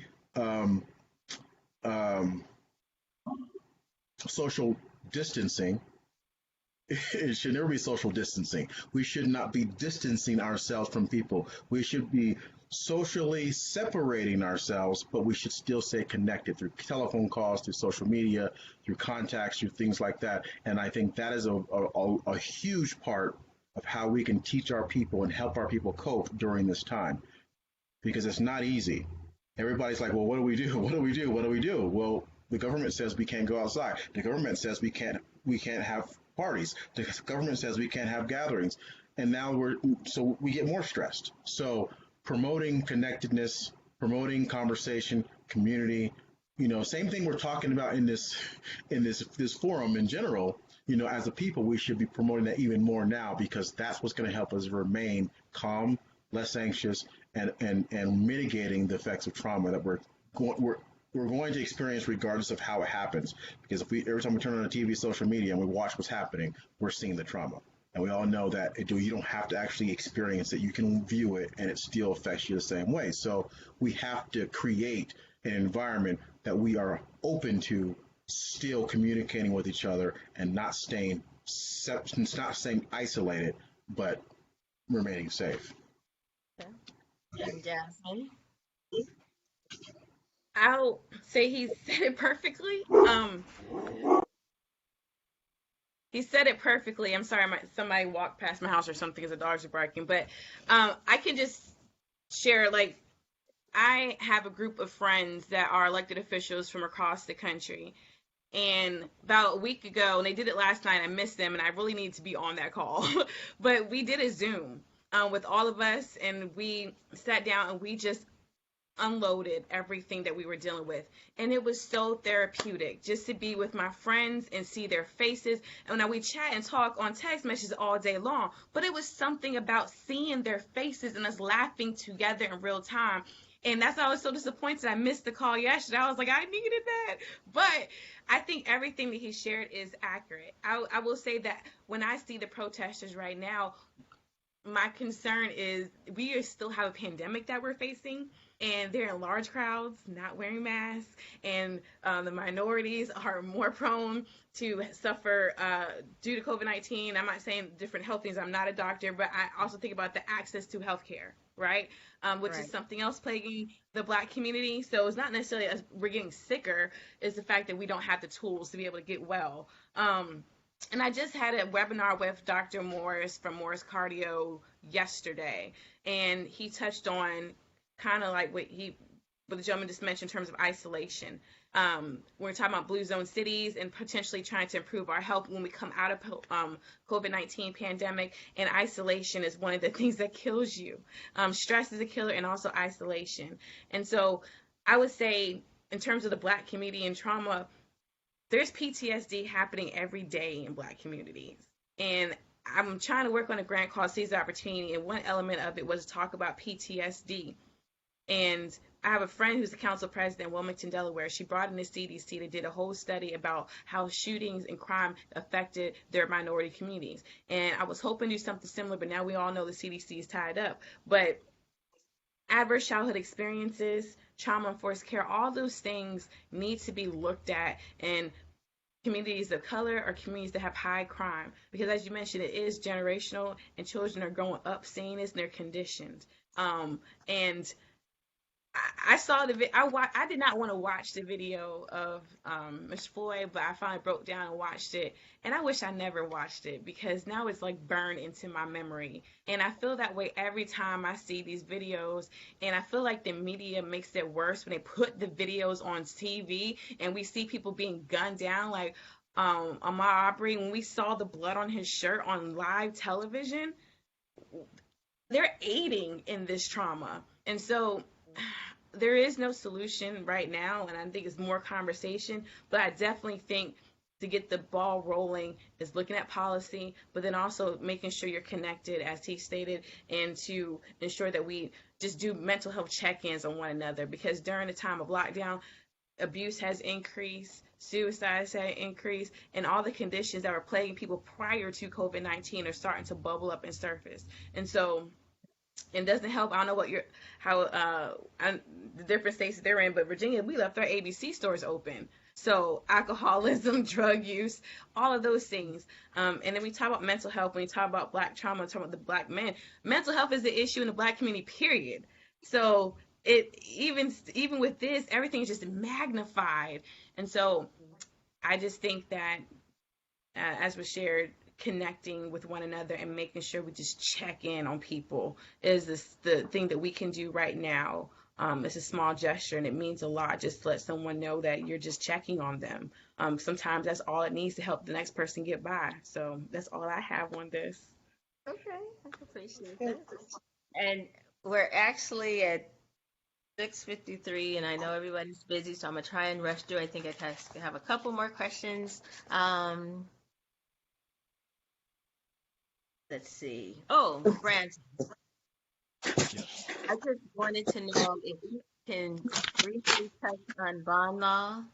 social distancing. It should never be social distancing. We should not be distancing ourselves from people. We should be socially separating ourselves, but we should still stay connected through telephone calls, through social media, through contacts, through things like that. And I think that is a huge part of how we can teach our people and help our people cope during this time, because it's not easy. Everybody's like, well, what do we do? What do we do? What do we do? Well, the government says we can't go outside. The government says we can't have parties. The government says we can't have gatherings. And now we get more stressed. So promoting connectedness, promoting conversation, community, same thing we're talking about in this forum in general. As a people, we should be promoting that even more now, because that's what's going to help us remain calm, less anxious, and mitigating the effects of trauma that we're going to experience regardless of how it happens. Because every time we turn on the TV, social media, and we watch what's happening, we're seeing the trauma. And we all know that you don't have to actually experience it. You can view it, and it still affects you the same way. So we have to create an environment that we are open to still communicating with each other and not staying isolated, but remaining safe. And Jasmine. I'll say he said it perfectly. He said it perfectly. I'm sorry, somebody walked past my house or something as the dogs are barking. But I can just share, I have a group of friends that are elected officials from across the country. And about a week ago, and they did it last night, I missed them, and I really need to be on that call. But we did a Zoom with all of us, and we sat down and we just unloaded everything that we were dealing with. And it was so therapeutic just to be with my friends and see their faces. And now we chat and talk on text messages all day long, but it was something about seeing their faces and us laughing together in real time. And that's why I was so disappointed I missed the call yesterday. I was like, I needed that. But I think everything that he shared is accurate. I will say that when I see the protesters right now, my concern is we still have a pandemic that we're facing, and they're in large crowds, not wearing masks, and the minorities are more prone to suffer due to COVID-19. I'm not saying different health things. I'm not a doctor, but I also think about the access to health care, right? Which is something else plaguing the Black community. So it's not necessarily we're getting sicker. It's the fact that we don't have the tools to be able to get well. And I just had a webinar with Dr. Morris from Morris Cardio yesterday, and he touched on kind of like what the gentleman just mentioned in terms of isolation. We're talking about blue zone cities and potentially trying to improve our health when we come out of COVID-19 pandemic, and isolation is one of the things that kills you. Stress is a killer, and also isolation. And so I would say in terms of the Black community and trauma, there's PTSD happening every day in Black communities. And I'm trying to work on a grant called Seize the Opportunity, and one element of it was to talk about PTSD. And I have a friend who's the council president in Wilmington, Delaware. She brought in the CDC. They did a whole study about how shootings and crime affected their minority communities. And I was hoping to do something similar, but now we all know the CDC is tied up. But adverse childhood experiences, trauma-informed care, all those things need to be looked at in communities of color or communities that have high crime. Because as you mentioned, it is generational, and children are growing up seeing this, and they're conditioned. And I saw I did not want to watch the video of Mr. Floyd, but I finally broke down and watched it. And I wish I never watched it, because now it's like burned into my memory. And I feel that way every time I see these videos. And I feel like the media makes it worse when they put the videos on TV and we see people being gunned down. Like Ahmaud Arbery, when we saw the blood on his shirt on live television, they're aiding in this trauma. And so there is no solution right now, and I think it's more conversation, but I definitely think to get the ball rolling is looking at policy, but then also making sure you're connected, as he stated, and to ensure that we just do mental health check-ins on one another, because during the time of lockdown, abuse has increased, suicides have increased, and all the conditions that were plaguing people prior to COVID-19 are starting to bubble up and surface. And so it doesn't help. I don't know the different states that they're in, but Virginia, we left our ABC stores open. So alcoholism, drug use, all of those things. And then we talk about mental health. When we talk about Black trauma, we talk about the Black men. Mental health is the issue in the Black community, period. So even with this, everything is just magnified. And so I just think that, as was shared, connecting with one another and making sure we just check in on people is the thing that we can do right now. It's a small gesture and it means a lot. Just to let someone know that you're just checking on them. Sometimes that's all it needs to help the next person get by. So that's all I have on this. Okay, I appreciate that. And we're actually at 6:53, and I know everybody's busy, so I'm gonna try and rush through. I think I have a couple more questions. Let's see. Oh, Brand, Yes. I just wanted to know if you can briefly touch on bond law,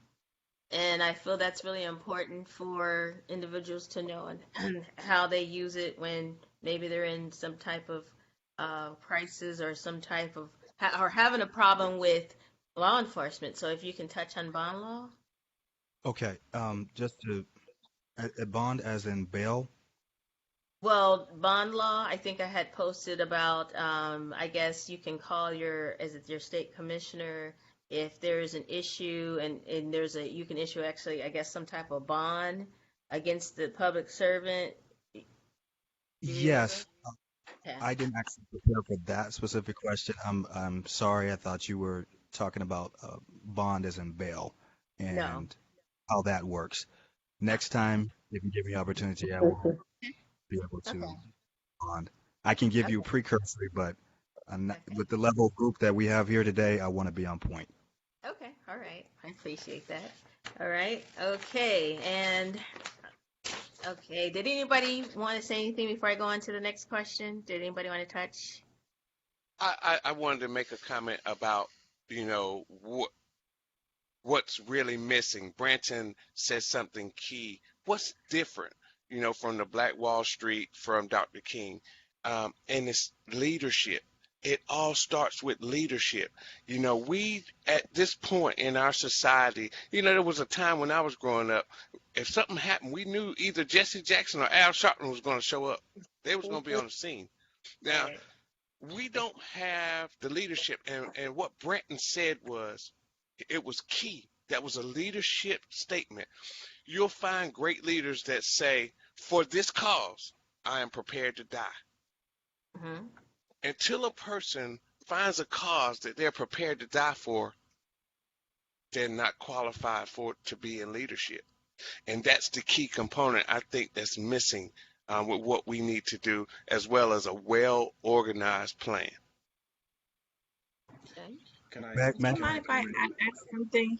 and I feel that's really important for individuals to know and how they use it when maybe they're in some type of crisis or some type of or having a problem with law enforcement. So if you can touch on bond law. Okay. Just to a bond as in bail. Well, bond law, I think I had posted about, I guess you can call your state commissioner if there is an issue and you can issue actually, I guess, some type of bond against the public servant. Do you remember? Yes. Okay. I didn't actually prepare for that specific question. I'm sorry. I thought you were talking about bond as in bail No. and how that works. Next time, if you give me opportunity, I will be able Okay. to bond. I can give you a Okay. precursor, but I'm not, Okay. with the level of group that we have here today, I want to be on point. Okay. All right. I appreciate that. All right. Okay. And okay. Did anybody want to say anything before I go on to the next question? Did anybody want to touch? I wanted to make a comment about, what's really missing. Branton said something key. What's different, from the Black Wall Street, from Dr. King? And it's leadership. It all starts with leadership. We, at this point in our society, there was a time when I was growing up, if something happened, we knew either Jesse Jackson or Al Sharpton was going to show up. They was going to be on the scene. Now, Right. we don't have the leadership. And what Branton said was, it was key. That was a leadership statement. You'll find great leaders that say, for this cause, I am prepared to die. Mm-hmm. Until a person finds a cause that they're prepared to die for, they're not qualified to be in leadership. And that's the key component I think that's missing with what we need to do, as well as a well-organized plan. Okay. Can I? May, Do may, you mind if I ask something?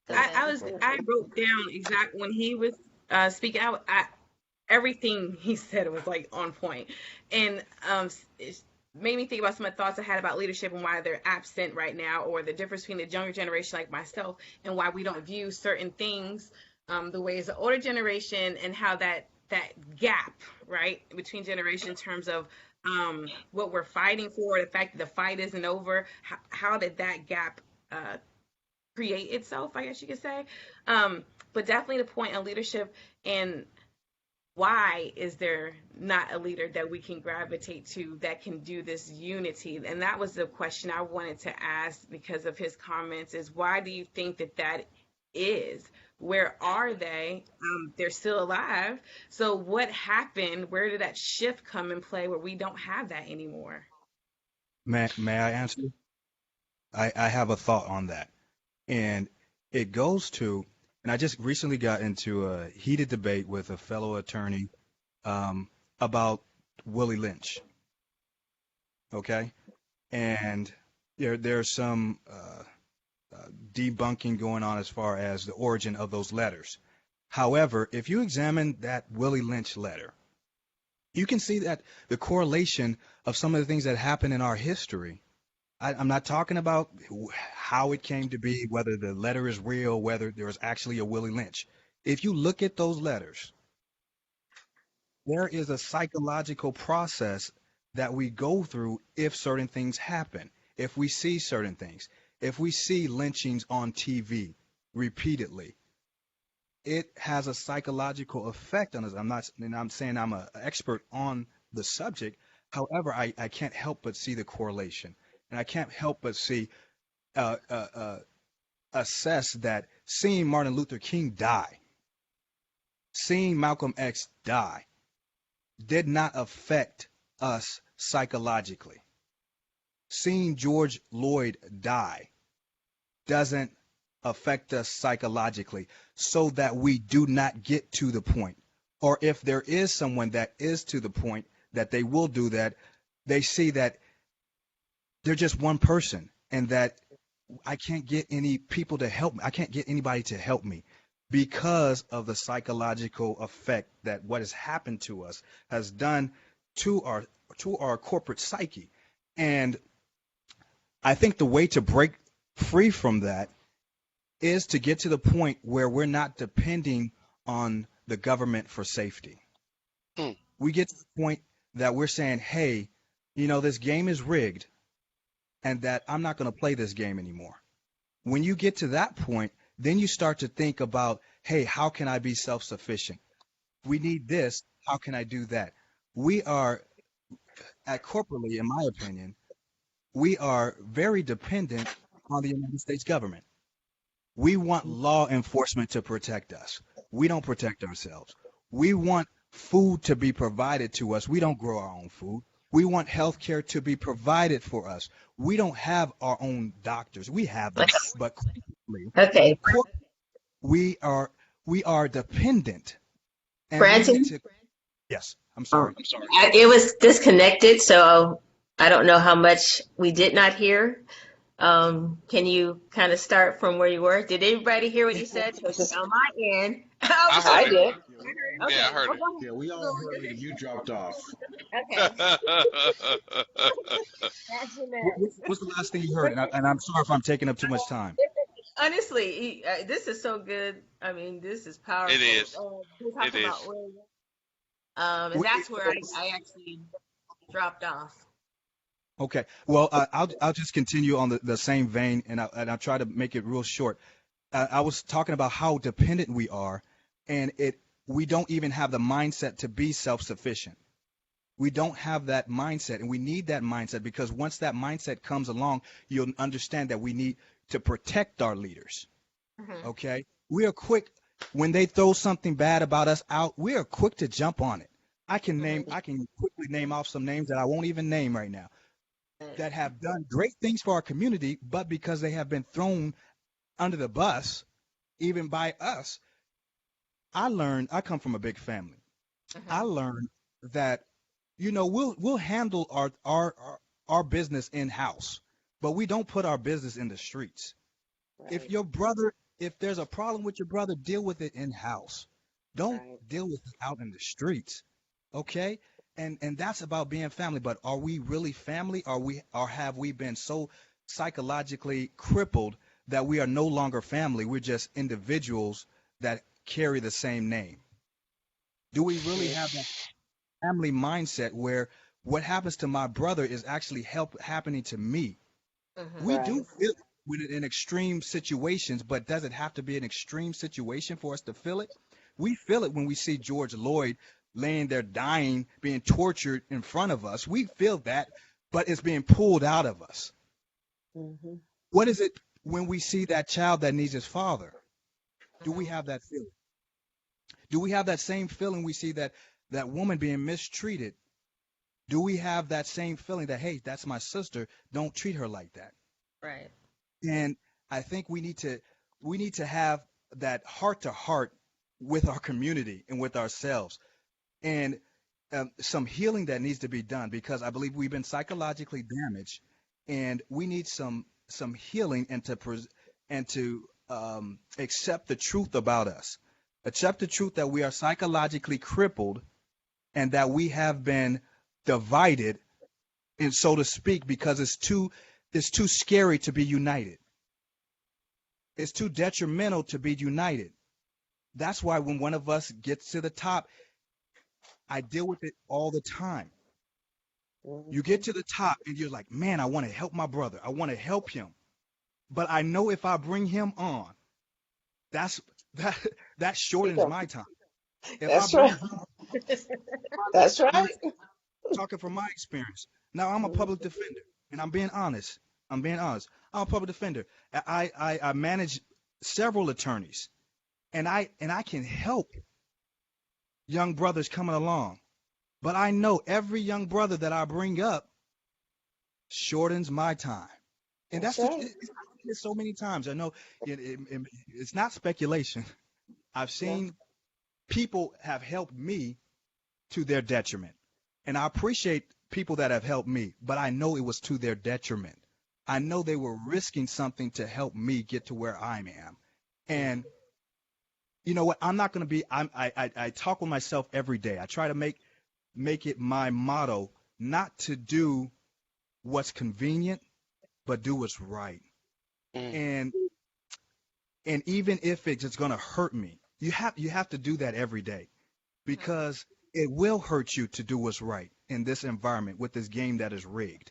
Go I ahead. was I wrote down exactly when he was speaking. Everything he said was like on point, and it made me think about some of the thoughts I had about leadership and why they're absent right now, or the difference between the younger generation like myself and why we don't view certain things the way as the older generation, and how that gap right between generations in terms of what we're fighting for, the fact that the fight isn't over. How did that gap create itself, I guess you could say. But definitely the point on leadership, and why is there not a leader that we can gravitate to that can do this unity? And that was the question I wanted to ask because of his comments, is why do you think that is? Where are they? They're still alive. So what happened? Where did that shift come in play where we don't have that anymore? may I answer? I have a thought on that. And it goes to, and I just recently got into a heated debate with a fellow attorney about Willie Lynch. Okay. And there's some debunking going on as far as the origin of those letters. However, if you examine that Willie Lynch letter, you can see that the correlation of some of the things that happened in our history. I'm not talking about how it came to be, whether the letter is real, whether there was actually a Willie Lynch. If you look at those letters, there is a psychological process that we go through if certain things happen, if we see certain things, if we see lynchings on TV repeatedly. It has a psychological effect on us. I'm saying I'm an expert on the subject. However, I can't help but see the correlation. and I can't help but assess that seeing Martin Luther King die, seeing Malcolm X die, did not affect us psychologically. Seeing George Floyd die doesn't affect us psychologically, so that we do not get to the point, or if there is someone that is to the point that they will do that, they see that they're just one person, and that I can't get any people to help me. I can't get anybody to help me because of the psychological effect that what has happened to us has done to our corporate psyche. And I think the way to break free from that is to get to the point where we're not depending on the government for safety. Hmm. We get to the point that we're saying, hey, this game is rigged, and that I'm not going to play this game anymore. When you get to that point, then you start to think about, hey, how can I be self-sufficient? We need this. How can I do that? We are, corporately, in my opinion, we are very dependent on the United States government. We want law enforcement to protect us. We don't protect ourselves. We want food to be provided to us. We don't grow our own food. We want health care to be provided for us. We don't have our own doctors. We have them, but Okay. we are dependent. And Branson? Yes, I'm sorry. It was disconnected, so I don't know how much we did not hear. Can you kind of start from where you were? Did everybody hear what he said? Because on my end, I did. Okay. Yeah, I heard it. Yeah, we all heard it. You dropped off. Okay. What's the last thing you heard? And I'm sorry if I'm taking up too much time. Honestly, this is so good. I mean, this is powerful. It is. We're talking It about is. oil. And that's where I actually dropped off. Okay. Well, I'll just continue on the same vein, and I'll try to make it real short. I was talking about how dependent we are, and we don't even have the mindset to be self-sufficient. We don't have that mindset, and we need that mindset, because once that mindset comes along, you'll understand that we need to protect our leaders. Mhm. Okay? We are quick when they throw something bad about us out. We are quick to jump on it. I can quickly name off some names that I won't even name right now, that have done great things for our community, but because they have been thrown under the bus, even by us. I come from a big family. I learned that, we'll handle our business in-house, but we don't put our business in the streets. Right. If there's a problem with your brother, deal with it in-house. Don't Right. deal with it out in the streets. Okay? And that's about being family. But are we really family? Or have we been so psychologically crippled that we are no longer family? We're just individuals that carry the same name. Do we really have that family mindset where what happens to my brother is actually happening to me? We Right. do feel it in extreme situations, but does it have to be an extreme situation for us to feel it? We feel it when we see George Floyd laying there dying, being tortured in front of us. We feel that, but it's being pulled out of us. Mhm. What is it when we see that child that needs his father? Do we have that feeling? Do we have that same feeling we see that woman being mistreated? Do we have that same feeling that, hey, that's my sister, don't treat her like that? Right. And I think we need to have that heart to heart with our community and with ourselves, and some healing that needs to be done, because I believe we've been psychologically damaged, and we need some healing, and to accept the truth about us, accept the truth that we are psychologically crippled, and that we have been divided, and so to speak, because it's too scary to be united. It's too detrimental to be united. That's why when one of us gets to the top, I deal with it all the time. You get to the top and you're like, man, I want to help my brother. I want to help him. But I know if I bring him on, that shortens my time. That's right. That's right. Talking from my experience. Now I'm a public defender. And I'm being honest. I'm a public defender. I manage several attorneys, and I can help young brothers coming along. But I know every young brother that I bring up shortens my time. And That's that's right. it's so many times. I know it's not speculation. I've Yeah. seen people have helped me to their detriment. And I appreciate people that have helped me, but I know it was to their detriment. I know they were risking something to help me get to where I am. And you know what? I'm not going to be, I talk with myself every day. I try to make it my motto not to do what's convenient, but do what's right. Mm. And even if it's going to hurt me, you have to do that every day, because it will hurt you to do what's right in this environment with this game that is rigged.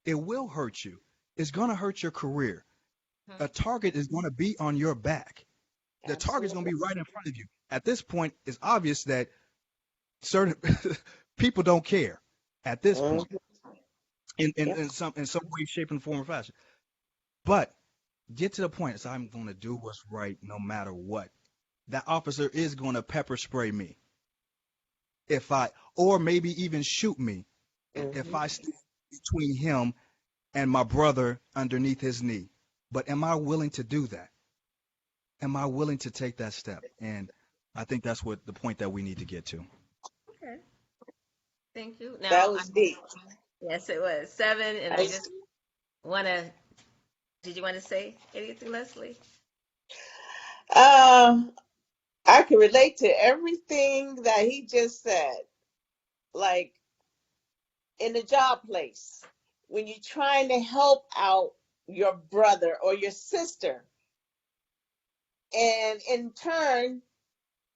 It will hurt you. It's going to hurt your career. A target is going to be on your back. The target is going to be right in front of you. At this point, it's obvious that certain people don't care at this point in some way, shape, and form or fashion. But get to the point is I'm going to do what's right no matter what. That officer is going to pepper spray me or maybe even shoot me if I stand between him and my brother underneath his knee. But am I willing to do that? Am I willing to take that step? And I think that's what the point that we need to get to. Okay. Thank you. Now, That was deep. yes, it was 7, and I just want to. Did you want to say anything, Leslie? I can relate to everything that he just said. Like in the job place, when you're trying to help out your brother or your sister, and in turn,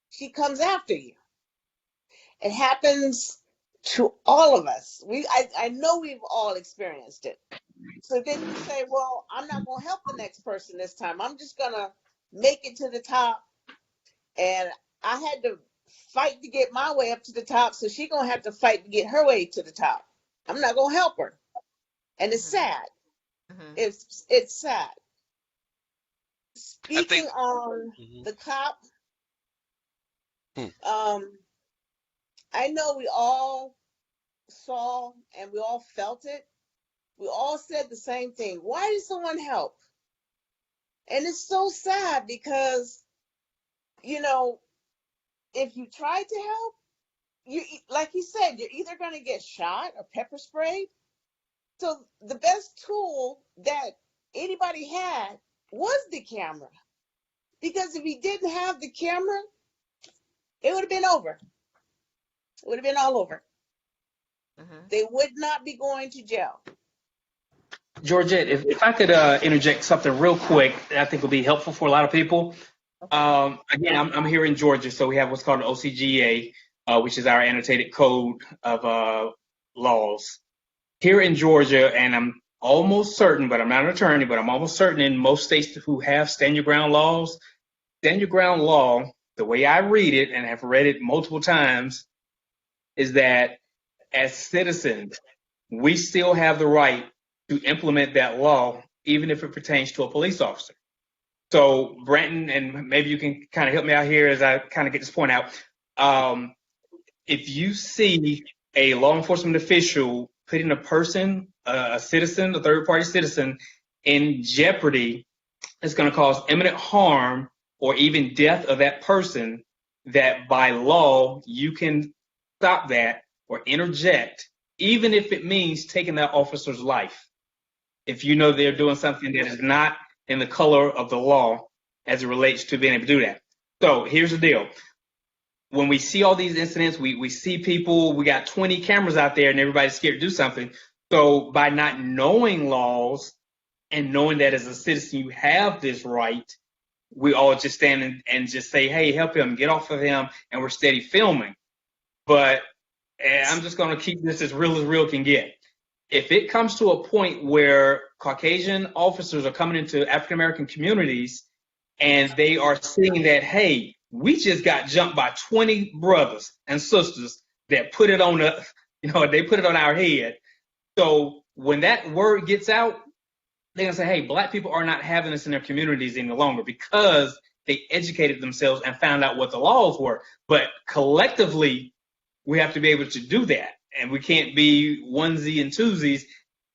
she comes after you. It happens to all of us. I know we've all experienced it. So then you say, well, I'm not going to help the next person this time. I'm just going to make it to the top. And I had to fight to get my way up to the top, so she's going to have to fight to get her way to the top. I'm not going to help her. And it's sad. It's sad. Speaking on the cop, I know we all saw and we all felt it. We all said the same thing. Why did someone help? And it's so sad because, you know, if you try to help, you, like he said, you're either going to get shot or pepper sprayed. So the best tool that anybody had was the camera. Because if he didn't have the camera, it would have been over. It would have been all over. They would not be going to jail. Georgette, if I could interject something real quick that I think will be helpful for a lot of people. Again, I'm here in Georgia, so we have what's called an OCGA, which is our annotated code of laws. Here in Georgia, and I'm almost certain, but I'm not an attorney, but I'm almost certain in most states who have stand your ground laws, stand your ground law, the way I read it, and have read it multiple times, is that as citizens, we still have the right to implement that law, even if it pertains to a police officer. So, Branton, and maybe you can kind of help me out here as I kind of get this point out. If you see a law enforcement official putting a person, a citizen, a third-party citizen, in jeopardy, it's going to cause imminent harm or even death of that person, that by law, you can stop that or interject, even if it means taking that officer's life. If you know they're doing something that is not in the color of the law as it relates to being able to do that. So here's the deal. When we see all these incidents, we see people, we got 20 cameras out there and everybody's scared to do something. So by not knowing laws and knowing that as a citizen you have this right, we all just stand and just say, hey, help him, get off of him, and we're steady filming. But I'm just going to keep this as real can get. If it comes to a point where Caucasian officers are coming into African-American communities and they are seeing that, hey, we just got jumped by 20 brothers and sisters that put it on they put it on our head. So when that word gets out, they're gonna say, hey, black people are not having this in their communities any longer because they educated themselves and found out what the laws were. But collectively, we have to be able to do that. And we can't be onesie and twosies.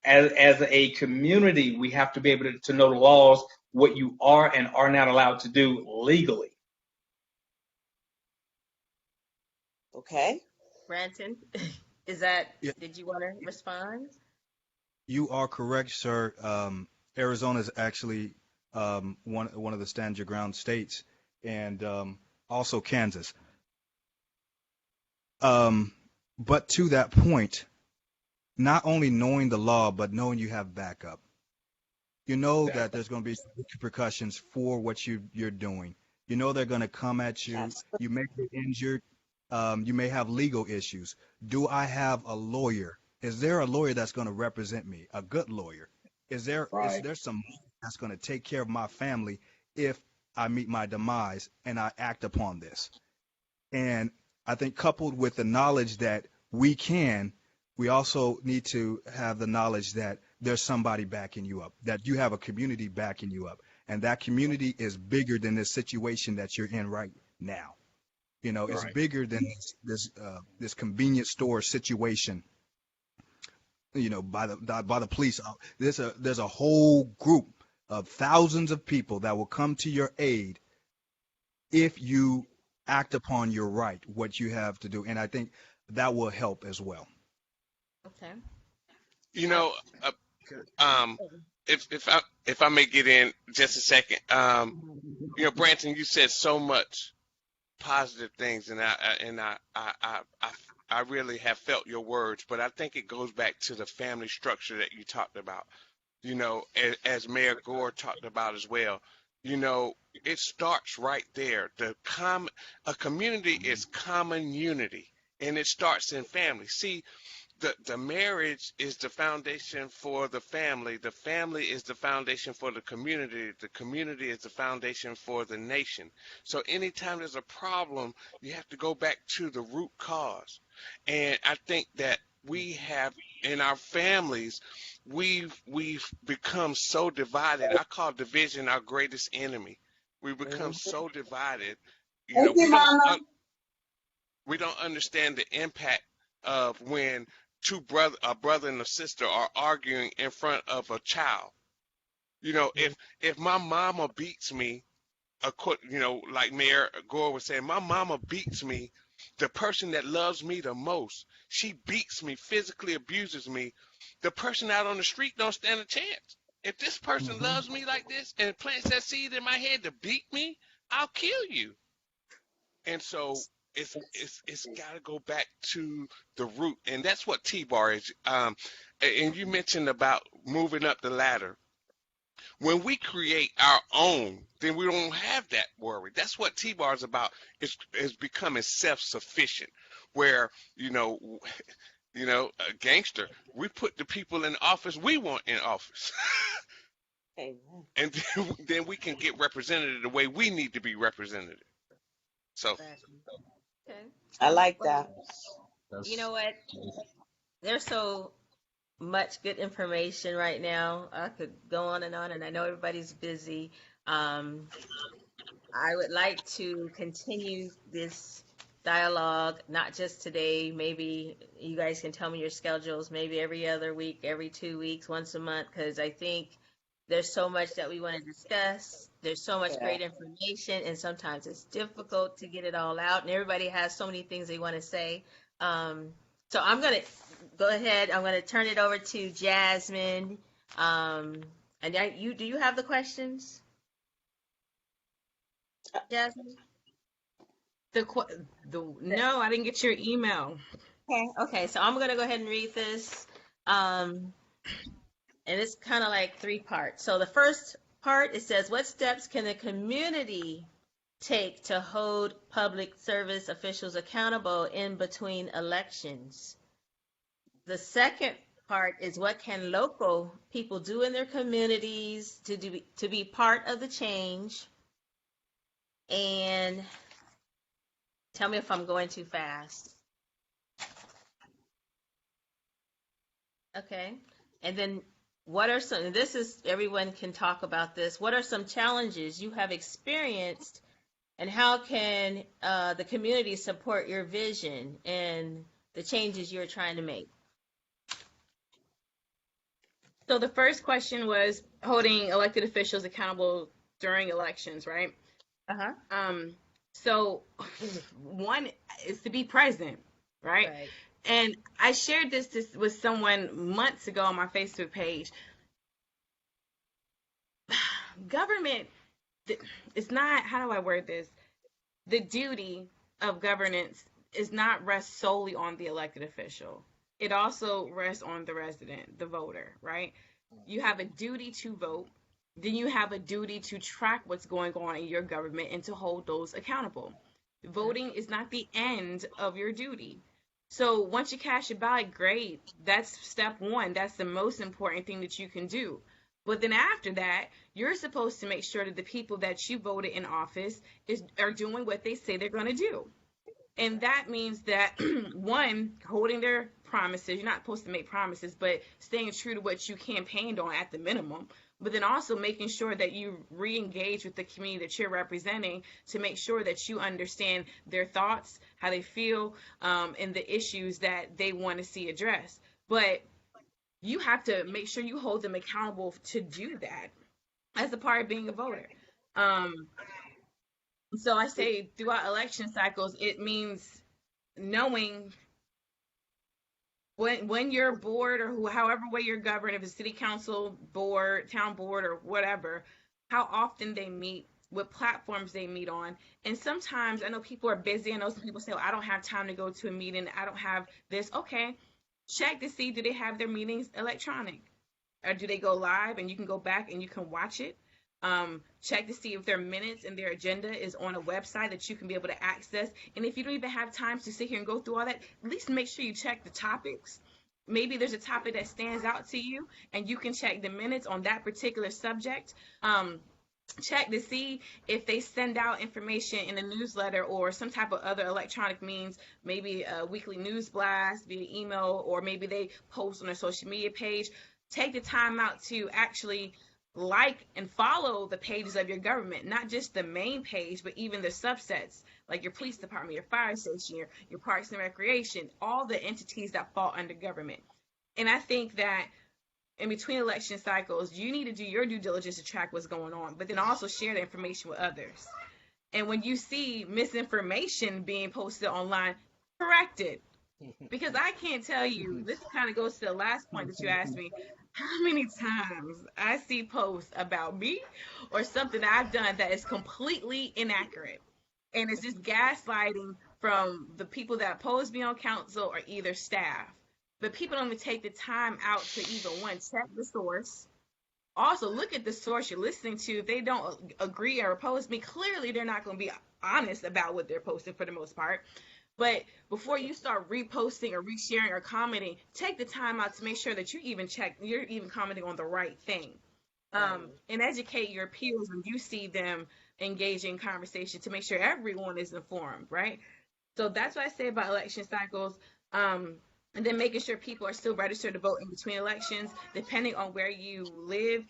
As a community, we have to be able to know the laws, what you are and are not allowed to do legally. Okay. Branton, is that, Yeah, did you want to respond? you are correct, sir. Arizona is actually one of the stand your ground states, and also Kansas. But to that point, not only knowing the law, but knowing you have backup. You know that there's going to be repercussions for what you're doing. You know they're going to come at you. That's You may get injured. You may have legal issues. Do I have a lawyer? Is there a lawyer that's going to represent me? A good lawyer? Is there some that's going to take care of my family if I meet my demise and I act upon this? And I think coupled with the knowledge that we also need to have the knowledge that there's somebody backing you up, that you have a community backing you up. And that community is bigger than this situation that you're in right now. You know, it's bigger than this convenience store situation, you know, by the police. There's a whole group of thousands of people that will come to your aid if you act upon your right, what you have to do. And I think that will help as well. Okay. You know, um, if I may get in just a second, you know, Branton, you said so much positive things, and I really have felt your words, but I think it goes back to the family structure that you talked about. You know, as Mayor Gore talked about as well. You know, it starts right there. A community is common unity, and it starts in family. See, the marriage is the foundation for the family. The family is the foundation for the community. The community is the foundation for the nation. So anytime there's a problem, you have to go back to the root cause. And I think that we have in our families, we've become so divided. I call division our greatest enemy. We become so divided. You know, we don't understand the impact of when a brother and a sister are arguing in front of a child. You know, if my mama beats me, you know, like Mayor Gore was saying, my mama beats me, the person that loves me the most, she beats me, physically abuses me. The person out on the street don't stand a chance. If this person loves me like this and plants that seed in my head to beat me, I'll kill you. And so it's got to go back to the root, and that's what T-Bar is. And you mentioned about moving up the ladder. When we create our own, then we don't have that worry. That's what T-Bar is about. Is becoming self-sufficient, where a gangster. We put the people in office we want in office, Amen. and then we can get represented the way we need to be represented. So. Okay. I like that. You know what? There's so much good information right now. I could go on, and I know everybody's busy. I would like to continue this dialogue, not just today. Maybe you guys can tell me your schedules, maybe every other week, every 2 weeks, once a month, because I think there's so much that we want to discuss. There's so much great information, and sometimes it's difficult to get it all out, and everybody has so many things they want to say. So I'm going to go ahead. I'm going to turn it over to Jasmine. And do you have the questions, Jasmine? No, I didn't get your email. Okay. So I'm going to go ahead and read this. And it's kind of like 3 parts. So the first part, it says, what steps can the community take to hold public service officials accountable in between elections? The second part is, what can local people do in their communities to be part of the change? And tell me if I'm going too fast. Okay. And then what are some, and this is, everyone can talk about this, what are some challenges you have experienced, and how can the community support your vision and the changes you're trying to make? So the first question was holding elected officials accountable during elections, right? So one is to be present, right? And I shared this with someone months ago on my Facebook page. Government, it's not, how do I word this? The duty of governance is not rest solely on the elected official. It also rests on the resident, the voter, right? You have a duty to vote. Then you have a duty to track what's going on in your government and to hold those accountable. Voting is not the end of your duty. So once you cast your ballot, great. That's step one. That's the most important thing that you can do. But then after that, you're supposed to make sure that the people that you voted in office are doing what they say they're going to do. And that means that, one, holding their promises. You're not supposed to make promises, but staying true to what you campaigned on at the minimum. But then also making sure that you re-engage with the community that you're representing to make sure that you understand their thoughts, how they feel, and the issues that they want to see addressed. But you have to make sure you hold them accountable to do that as a part of being a voter. So I say throughout election cycles, it means knowing when your board or however way you're governed, if it's city council, board, town board, or whatever, how often they meet, what platforms they meet on. And sometimes I know people are busy. I know some people say, well, I don't have time to go to a meeting. I don't have this. Okay, check to see, do they have their meetings electronic? Or do they go live and you can go back and you can watch it? Check to see if their minutes and their agenda is on a website that you can be able to access. And if you don't even have time to sit here and go through all that, at least make sure you check the topics. Maybe there's a topic that stands out to you and you can check the minutes on that particular subject. Check to see if they send out information in a newsletter or some type of other electronic means, maybe a weekly news blast via email, or maybe they post on their social media page. Take the time out to actually like and follow the pages of your government, not just the main page, but even the subsets, like your police department, your fire station, your parks and recreation, all the entities that fall under government. And I think that in between election cycles, you need to do your due diligence to track what's going on, but then also share the information with others. And when you see misinformation being posted online, correct it. Because I can't tell you, this kind of goes to the last point that you asked me, how many times I see posts about me or something that I've done that is completely inaccurate. And it's just gaslighting from the people that oppose me on council or either staff. But people don't even take the time out to even, one, check the source. Also, look at the source you're listening to. If they don't agree or oppose me, clearly they're not going to be honest about what they're posting for the most part. But before you start reposting or resharing or commenting, take the time out to make sure that you're even commenting on the right thing. And educate your peers when you see them engaging in conversation to make sure everyone is informed, right? So that's what I say about election cycles. And then making sure people are still registered to vote in between elections. Depending on where you live,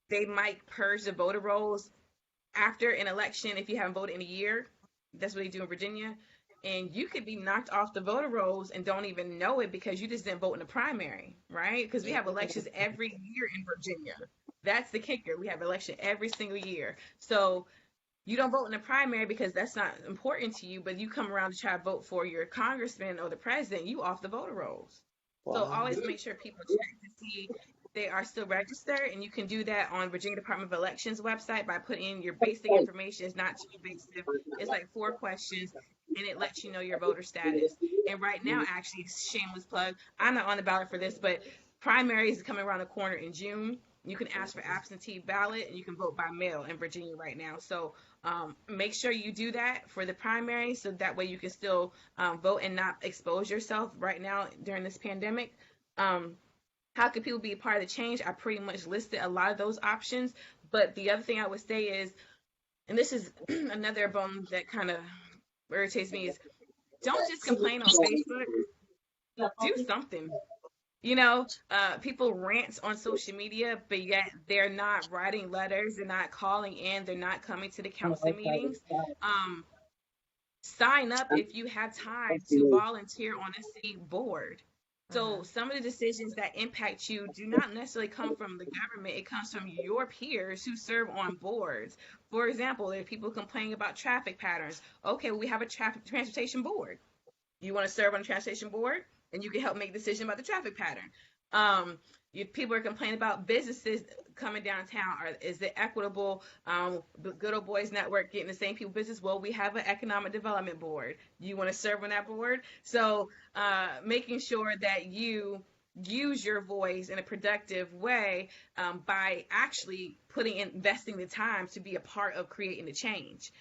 they might purge the voter rolls after an election if you haven't voted in a year. That's what they do in Virginia. And you could be knocked off the voter rolls and don't even know it because you just didn't vote in the primary, right? Because we have elections every year in Virginia. That's the kicker. We have election every single year. So you don't vote in the primary because that's not important to you, but you come around to try to vote for your congressman or the president, you off the voter rolls. So always make sure people check to see if they are still registered, and you can do that on Virginia Department of Elections website by putting in your basic information. It's not too invasive. It's like 4 questions, and it lets you know your voter status. And right now, actually, shameless plug, I'm not on the ballot for this, but primaries is coming around the corner in June. You can ask for absentee ballot, and you can vote by mail in Virginia right now. So make sure you do that for the primary, so that way you can still vote and not expose yourself right now during this pandemic. How can people be a part of the change? I pretty much listed a lot of those options. But the other thing I would say is, and this is another bone that kind of irritates me, is don't just complain on Facebook. Do something. People rant on social media, but yet they're not writing letters, they're not calling in, they're not coming to the council meetings. Sign up if you have time to volunteer on a city board. So some of the decisions that impact you do not necessarily come from the government. It comes from your peers who serve on boards. For example, if people complain about traffic patterns, okay, we have a traffic transportation board. You want to serve on a transportation board, and you can help make decisions about the traffic pattern. People are complaining about businesses coming downtown. Is it equitable? Good Old Boys Network getting the same people business? Well, we have an economic development board. You want to serve on that board? So making sure that you use your voice in a productive way by actually investing the time to be a part of creating the change.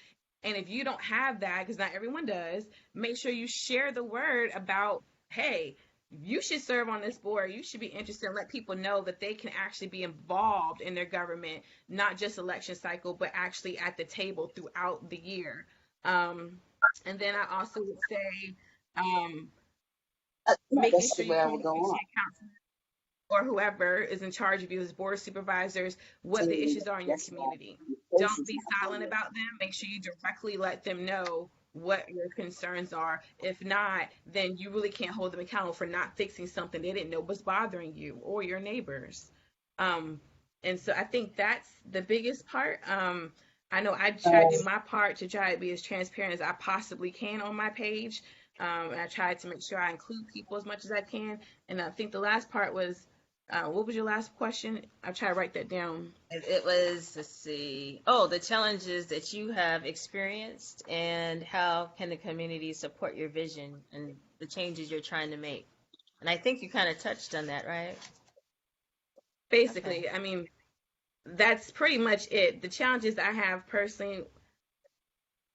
And if you don't have that, because not everyone does, make sure you share the word about, hey, you should serve on this board. You should be interested and let people know that they can actually be involved in their government, not just election cycle, but actually at the table throughout the year. And then I also would say making sure you communicate to your council or whoever is in charge of you as board supervisors what the issues are in your community. Don't be silent about them. Make sure you directly let them know what your concerns are. If not, then you really can't hold them accountable for not fixing something they didn't know was bothering you or your neighbors. And so I think that's the biggest part. I know I try to do my part to try to be as transparent as I possibly can on my page. And I try to make sure I include people as much as I can. And I think the last part was, what was your last question? I'll try to write that down. It was, let's see. Oh, the challenges that you have experienced and how can the community support your vision and the changes you're trying to make. And I think you kind of touched on that, right? Basically, okay. I mean, that's pretty much it. The challenges I have personally,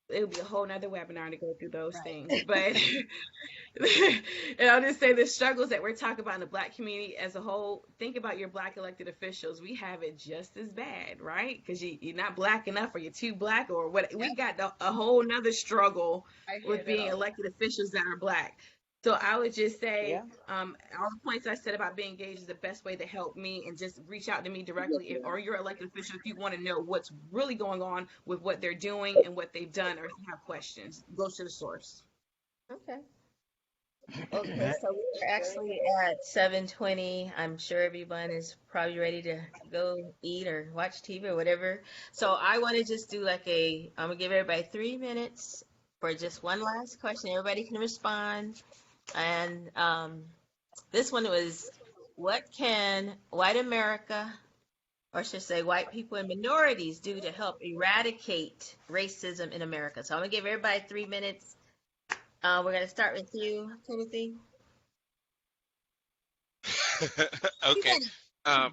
it would be a whole nother webinar to go through those things. But and I'll just say the struggles that we're talking about in the Black community as a whole, think about your Black elected officials. We have it just as bad, right? Because you're not Black enough or you're too Black or what. We got a whole nother struggle with being elected officials that are Black. So I would just say all the points I said about being engaged is the best way to help me, and just reach out to me directly or your elected official if you want to know what's really going on with what they're doing and what they've done, or if you have questions, go to the source. Okay, so we're actually at 7:20. I'm sure everyone is probably ready to go eat or watch TV or whatever. So I want to just do I'm going to give everybody 3 minutes for just one last question. Everybody can respond. And this one was, what can white America, or I should say white people and minorities, do to help eradicate racism in America? So I'm going to give everybody 3 minutes. We're going to start with you, Timothy. Okay. I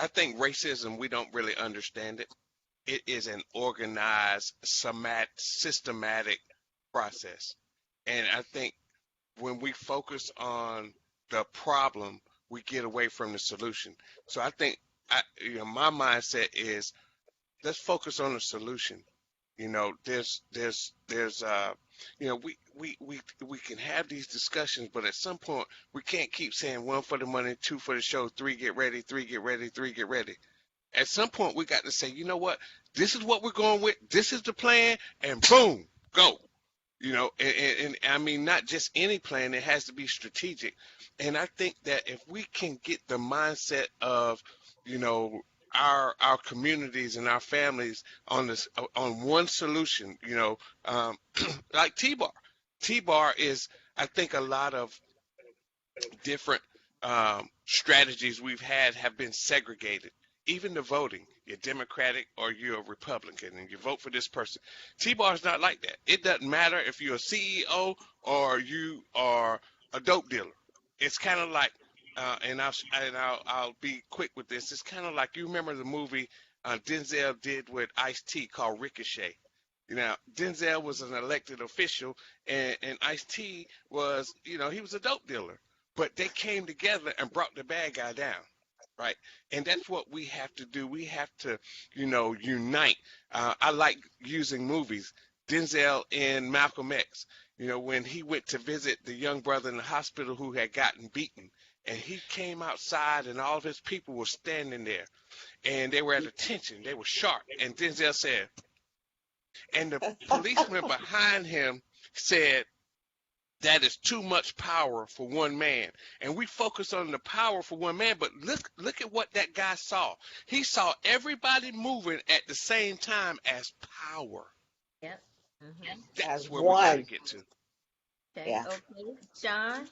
think racism, we don't really understand it. It is an organized, systematic process. And I think when we focus on the problem, we get away from the solution. So I think, my mindset is, let's focus on the solution. We can have these discussions, but at some point we can't keep saying 1 for the money, 2 for the show, 3 get ready, 3 get ready, 3 get ready. At some point we got to say, you know what, this is what we're going with, this is the plan, and boom, go. And I mean, not just any plan, it has to be strategic. And I think that if we can get the mindset of, our communities and our families on one solution, like T-Bar. T-Bar is, I think, a lot of different strategies we've had have been segregated. Even the voting, you're Democratic or you're a Republican and you vote for this person. T-Bar is not like that. It doesn't matter if you're a CEO or you are a dope dealer. It's kind of like, and I'll be quick with this. It's kind of like, you remember the movie Denzel did with Ice-T called Ricochet. Denzel was an elected official, and Ice-T was, he was a dope dealer. But they came together and brought the bad guy down. Right. And that's what we have to do. We have to, unite. I like using movies. Denzel in Malcolm X, when he went to visit the young brother in the hospital who had gotten beaten, and he came outside and all of his people were standing there and they were at attention. They were sharp. And Denzel said, and the policeman behind him said, that is too much power for one man. And we focus on the power for one man, but look at what that guy saw. He saw everybody moving at the same time as power. Yep. Mm-hmm. That's As where we're trying one. to get to. Okay. Yeah. Okay. John.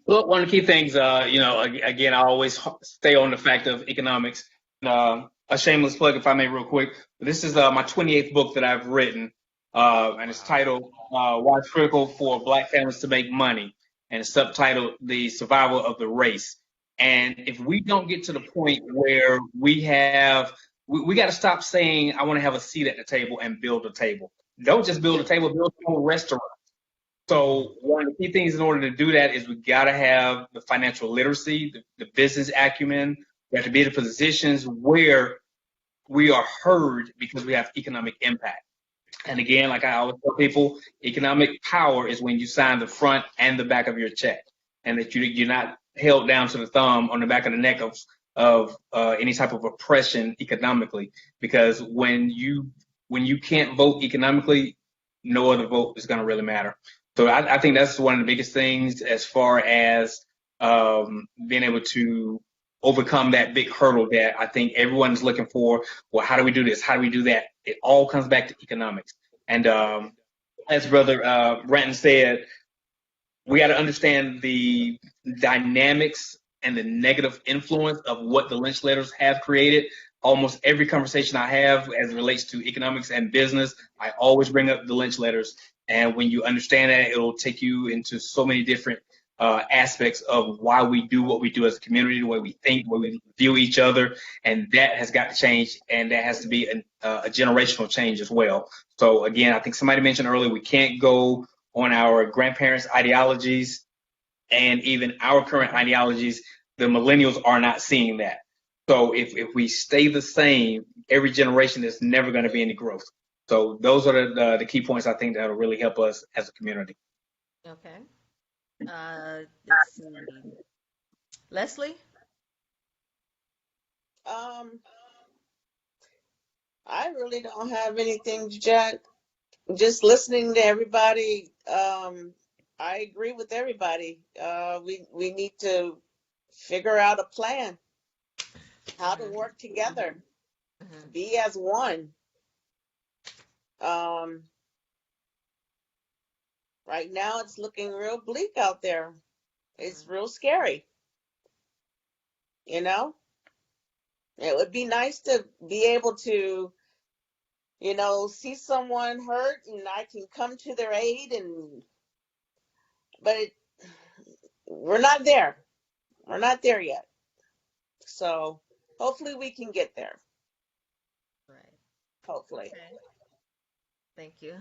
Well, one of the key things, again, I always stay on the fact of economics. A shameless plug, if I may, real quick. This is my 28th book that I've written, and it's titled "Why It's Critical for Black Families to Make Money," and it's subtitled "The Survival of the Race." And if we don't get to the point where we got to stop saying, "I want to have a seat at the table," and build a table. Don't just build a table, build a whole restaurant. So one of the key things in order to do that is we got to have the financial literacy, the business acumen. We have to be in positions where we are heard because we have economic impact. And again, like I always tell people, economic power is when you sign the front and the back of your check, and that you're not held down to the thumb on the back of the neck of any type of oppression economically. Because when you can't vote economically, no other vote is going to really matter. So I think that's one of the biggest things as far as being able to overcome that big hurdle that I think everyone's looking for. Well, how do we do this? How do we do that? It all comes back to economics. And as Brother Bratton said, we got to understand the dynamics and the negative influence of what the lynch letters have created. Almost every conversation I have as it relates to economics and business, I always bring up the lynch letters. And when you understand that, it'll take you into so many different aspects of why we do what we do as a community, the way we think, the way we view each other. And that has got to change, and that has to be a generational change as well. So again, I think somebody mentioned earlier, we can't go on our grandparents' ideologies and even our current ideologies. The millennials are not seeing that. So if we stay the same, every generation, there's never going to be any growth. So those are the key points I think that will really help us as a community. Okay. Let's see. Leslie? I really don't have anything, Jack. Just listening to everybody, I agree with everybody. We need to figure out a plan, how to work together, be as one. Right now it's looking real bleak out there. It's real scary. It would be nice to be able to, see someone hurt and I can come to their aid, but we're not there. We're not there yet. So hopefully we can get there. Right. Hopefully. Okay. Thank you.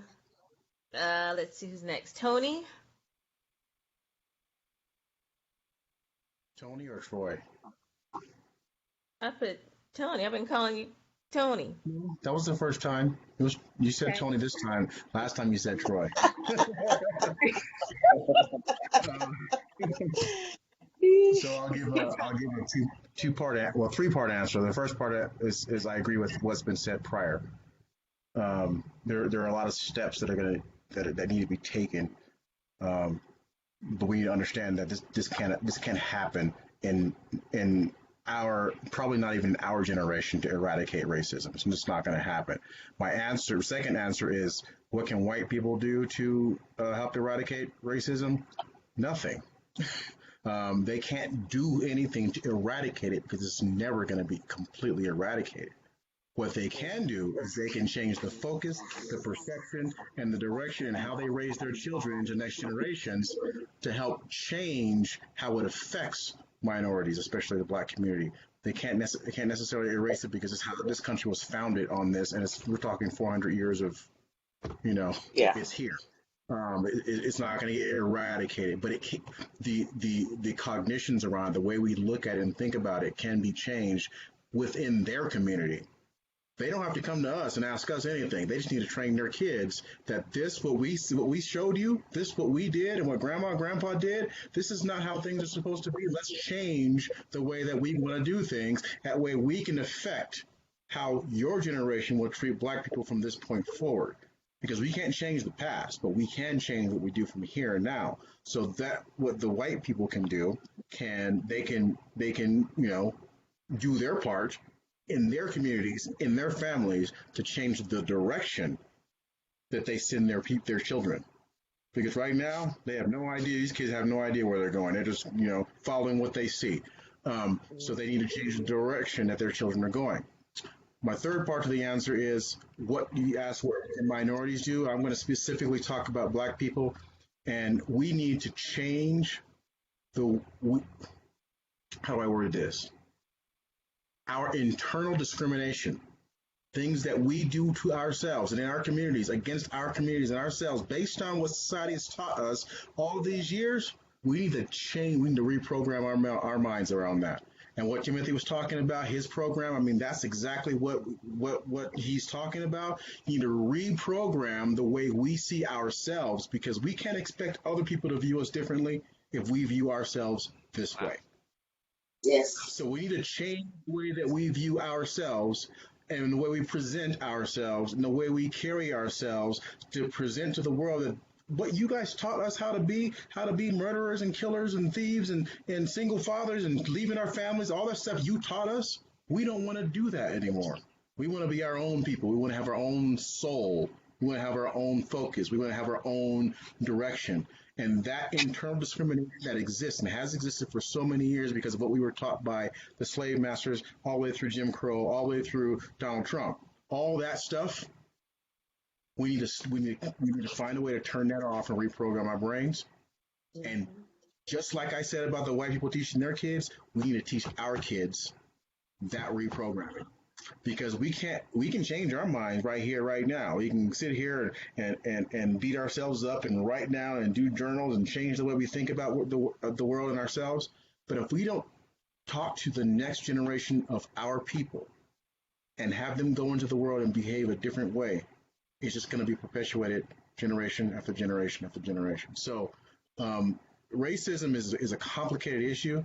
Let's see who's next. Tony? Tony or Troy? I put Tony. I've been calling you Tony. That was the first time. You said Okay. Tony this time. Last time you said Troy. So I'll give a three-part answer. The first part is I agree with what's been said prior. There are a lot of steps that need to be taken, but we need to understand that this can't happen in our, probably not even our generation, to eradicate racism. It's just not going to happen. My second answer is, what can white people do to help eradicate racism? Nothing. They can't do anything to eradicate it because it's never going to be completely eradicated. What they can do is they can change the focus, the perception, and the direction and how they raise their children into next generations to help change how it affects minorities, especially the Black community. They can't necessarily erase it because it's how this country was founded on this, and we're talking 400 years of, it's here. It's not going to get eradicated, but the cognitions around the way we look at it and think about it can be changed within their community. They don't have to come to us and ask us anything. They just need to train their kids that this, what we showed you, this, what we did and what grandma and grandpa did, this is not how things are supposed to be. Let's change the way that we want to do things. That way we can affect how your generation will treat Black people from this point forward. Because we can't change the past, but we can change what we do from here and now. So that what the white people can do, they can do their part in their communities, in their families, to change the direction that they send their children. Because right now they have no idea. These kids have no idea where they're going. They're just following what they see. So they need to change the direction that their children are going. My third part of the answer is what you asked what minorities do. I'm going to specifically talk about Black people, and we need to change how do I word this? Our internal discrimination, things that we do to ourselves and in our communities, against our communities and ourselves, based on what society has taught us all these years. We need to change. We need to reprogram our minds around that. And what Timothy was talking about, his program, I mean, that's exactly what he's talking about. You need to reprogram the way we see ourselves, because we can't expect other people to view us differently if we view ourselves this way. Yes. So we need to change the way that we view ourselves and the way we present ourselves and the way we carry ourselves to present to the world that what you guys taught us how to be murderers and killers and thieves and single fathers and leaving our families, all that stuff you taught us, we don't want to do that anymore. We want to be our own people. We want to have our own soul. We want to have our own focus. We want to have our own direction. And that internal discrimination that exists and has existed for so many years because of what we were taught by the slave masters, all the way through Jim Crow, all the way through Donald Trump, all that stuff, we need to find a way to turn that off and reprogram our brains. And just like I said about the white people teaching their kids, we need to teach our kids that reprogramming. Because we can change our minds right here, right now. We can sit here and beat ourselves up and write down and do journals and change the way we think about the world and ourselves. But if we don't talk to the next generation of our people and have them go into the world and behave a different way, it's just going to be perpetuated generation after generation after generation. So racism is a complicated issue.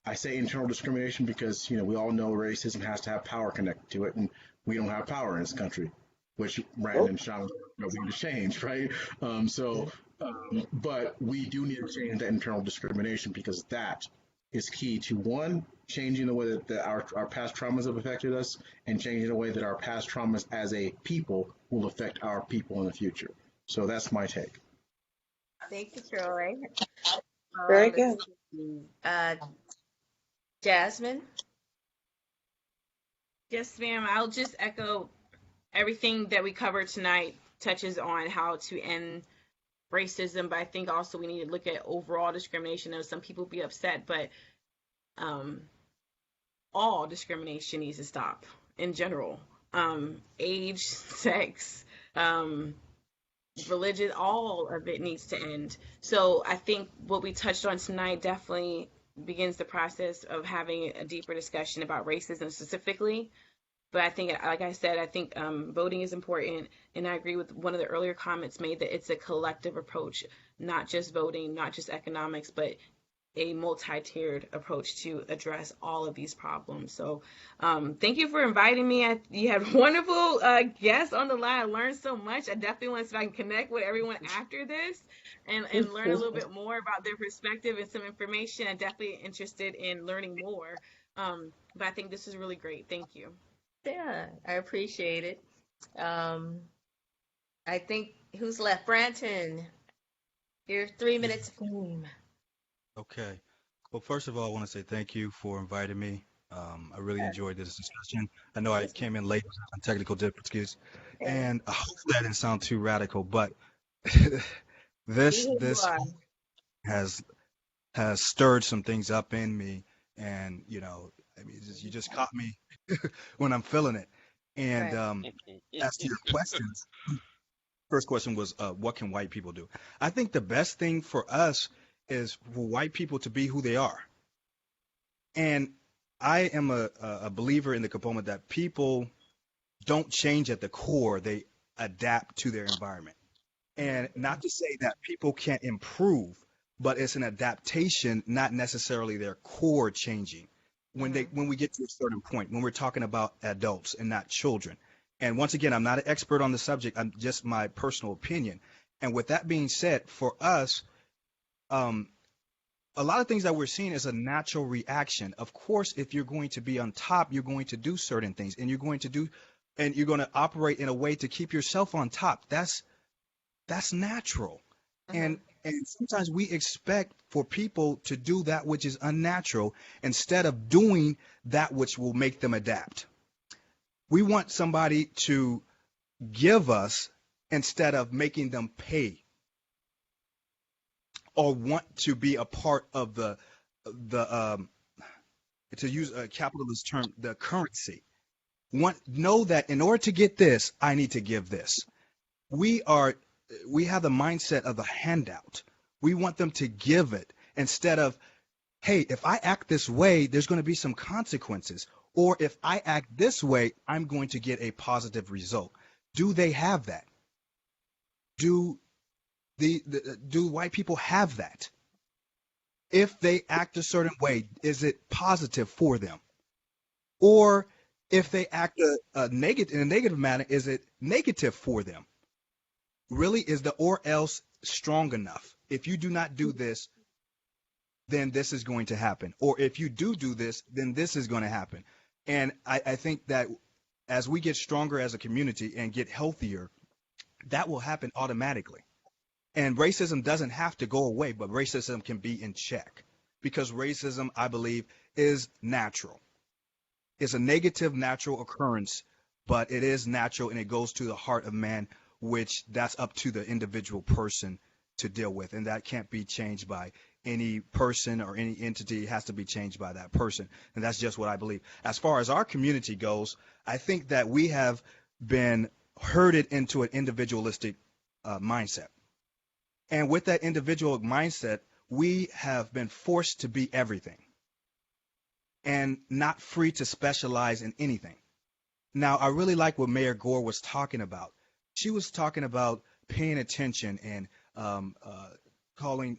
I say internal discrimination because, we all know racism has to have power connected to it, and we don't have power in this country, which Brandon and Sean we need to change, right? But we do need to change that internal discrimination, because that is key to, one, changing the way that our past traumas have affected us, and changing the way that our past traumas as a people will affect our people in the future. So that's my take. Thank you, Troy. Very good. Jasmine? Yes, ma'am. I'll just echo everything that we covered tonight touches on how to end racism, but I think also we need to look at overall discrimination. I know some people be upset, but all discrimination needs to stop in general. Age, sex, religion, all of it needs to end. So I think what we touched on tonight definitely begins the process of having a deeper discussion about racism specifically. But I think, like I said, I think voting is important. And I agree with one of the earlier comments made that it's a collective approach, not just voting, not just economics, but a multi-tiered approach to address all of these problems. So thank you for inviting me. You had wonderful guests on the line. I learned so much. I definitely want to see if I can connect with everyone after this and learn a little bit more about their perspective and some information. I'm definitely interested in learning more. But I think this is really great. Thank you. Yeah, I appreciate it. I think, who's left? Branton, your 3 minutes of fame. Okay. Well, first of all, I want to say thank you for inviting me. I really enjoyed this discussion. I know I came in late on technical difficulties, and hopefully I didn't sound too radical, but this has stirred some things up in me, and you just caught me when I'm feeling it. And as to your questions, first question was, what can white people do? I think the best thing for us is for white people to be who they are. And I am a believer in the component that people don't change at the core, they adapt to their environment. And not to say that people can't improve, but it's an adaptation, not necessarily their core changing. When we get to a certain point, when we're talking about adults and not children. And once again, I'm not an expert on the subject. I'm just my personal opinion. And with that being said, for us, a lot of things that we're seeing is a natural reaction. Of course, if you're going to be on top, you're going to do certain things, and you're going to operate in a way to keep yourself on top. That's natural. And sometimes we expect for people to do that which is unnatural instead of doing that which will make them adapt. We want somebody to give us instead of making them pay or want to be a part of the to use a capitalist term, the currency. Know that in order to get this, I need to give this. We have the mindset of the handout. We want them to give it instead of, hey, if I act this way, there's going to be some consequences. Or if I act this way, I'm going to get a positive result. Do they have that? Do white people have that? If they act a certain way, is it positive for them? Or if they act in a negative manner, is it negative for them? Really, is the or else strong enough? If you do not do this, then this is going to happen. Or if you do this, then this is going to happen. And I think that as we get stronger as a community and get healthier, that will happen automatically. And racism doesn't have to go away, but racism can be in check because racism, I believe, is natural. It's a negative natural occurrence, but it is natural and it goes to the heart of man, which that's up to the individual person to deal with. And that can't be changed by any person or any entity. It has to be changed by that person. And that's just what I believe. As far as our community goes, I think that we have been herded into an individualistic mindset. And with that individual mindset, we have been forced to be everything and not free to specialize in anything. Now, I really like what Mayor Gore was talking about. She was talking about paying attention and calling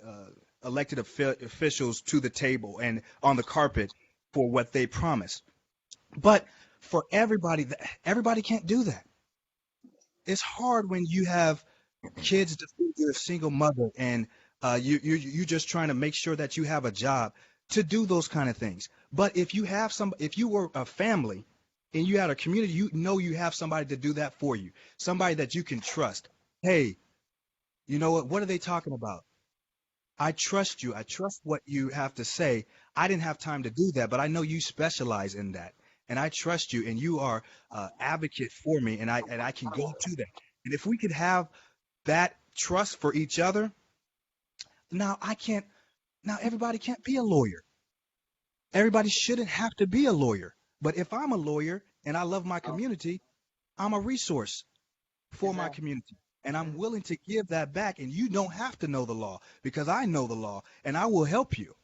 elected officials to the table and on the carpet for what they promised. But for everybody can't do that. It's hard when you have kids to feed your single mother and you just trying to make sure that you have a job to do those kind of things. But if you were a family and you had a community, you know you have somebody to do that for you, somebody that you can trust. Hey, you know what are they talking about? I trust you. I trust what you have to say. I didn't have time to do that, but I know you specialize in that. And I trust you, and you are an advocate for me, and I can go to that. And if we could have that trust for each other, now everybody can't be a lawyer. Everybody shouldn't have to be a lawyer. But if I'm a lawyer and I love my community, I'm a resource for my community. And I'm willing to give that back. And you don't have to know the law because I know the law and I will help you.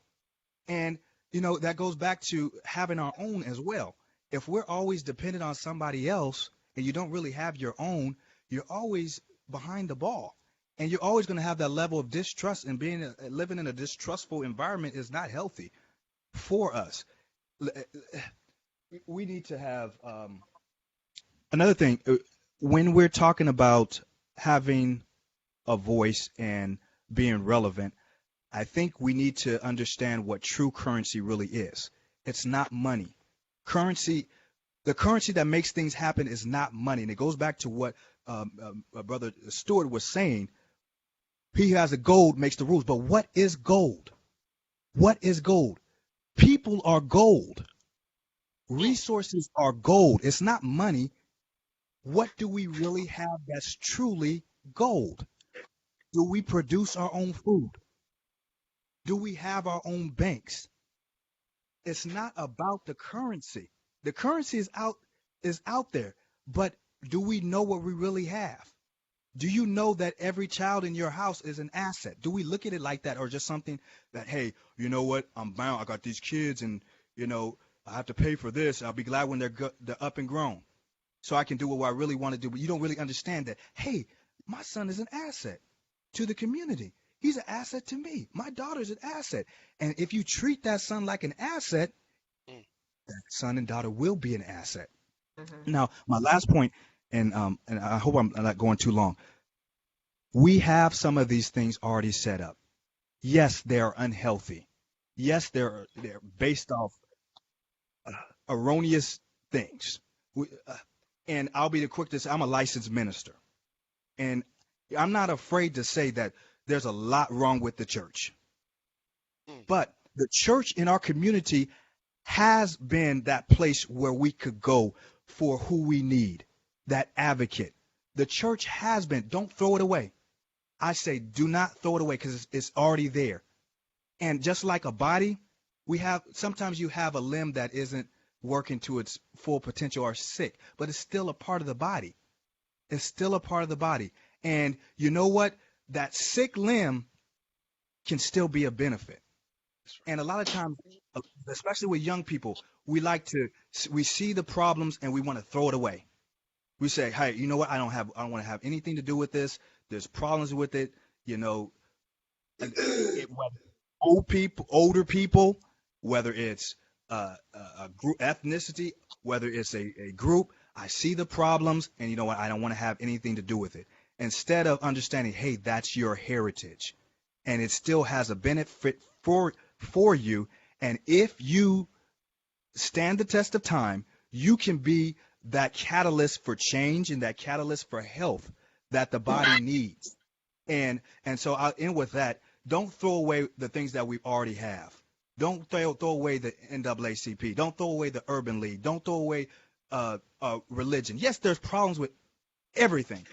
And, that goes back to having our own as well. If we're always dependent on somebody else and you don't really have your own, you're always behind the ball. And you're always going to have that level of distrust, and living in a distrustful environment is not healthy for us. We need to have another thing. When we're talking about having a voice and being relevant, I think we need to understand what true currency really is. It's not money. The currency that makes things happen is not money. And it goes back to what Brother Stewart was saying. He who has a gold makes the rules. But what is gold? What is gold? People are gold. Resources are gold. It's not money. What do we really have that's truly gold? Do we produce our own food? Do we have our own banks? It's not about the currency. The currency is out there, but do we know what we really have? Do you know that every child in your house is an asset? Do we look at it like that, or just something that, hey, you know what? I'm bound. I got these kids, and I have to pay for this. I'll be glad when they're up and grown. so I can do what I really want to do. But you don't really understand that, hey, my son is an asset to the community. He's an asset to me. My daughter's an asset. And if you treat that son like an asset, Mm. that son and daughter will be an asset. Mm-hmm. Now, my last point, and I hope I'm not going too long. We have some of these things already set up. Yes, they are unhealthy. Yes, they're based off erroneous things. And I'll be the quick to say I'm a licensed minister, and I'm not afraid to say that there's a lot wrong with the church. Mm. But the church in our community has been that place where we could go for who we need, that advocate. The church has been. Don't throw it away. I say do not throw it away because it's already there. And just like a body, sometimes you have a limb that isn't working to its full potential or sick, but it's still a part of the body. It's still a part of the body. And you know what? That sick limb can still be a benefit. And a lot of times, especially with young people, we see the problems and we want to throw it away. We say, hey, you know what? I don't want to have anything to do with this. There's problems with it. Older people, whether it's a group ethnicity, whether it's a group, I see the problems, and you know what? I don't want to have anything to do with it. Instead of understanding, hey, that's your heritage, and it still has a benefit for you. And if you stand the test of time, you can be that catalyst for change and that catalyst for health that the body needs. And so I'll end with that. Don't throw away the things that we already have. Don't throw away the NAACP. Don't throw away the Urban League. Don't throw away religion. Yes, there's problems with everything.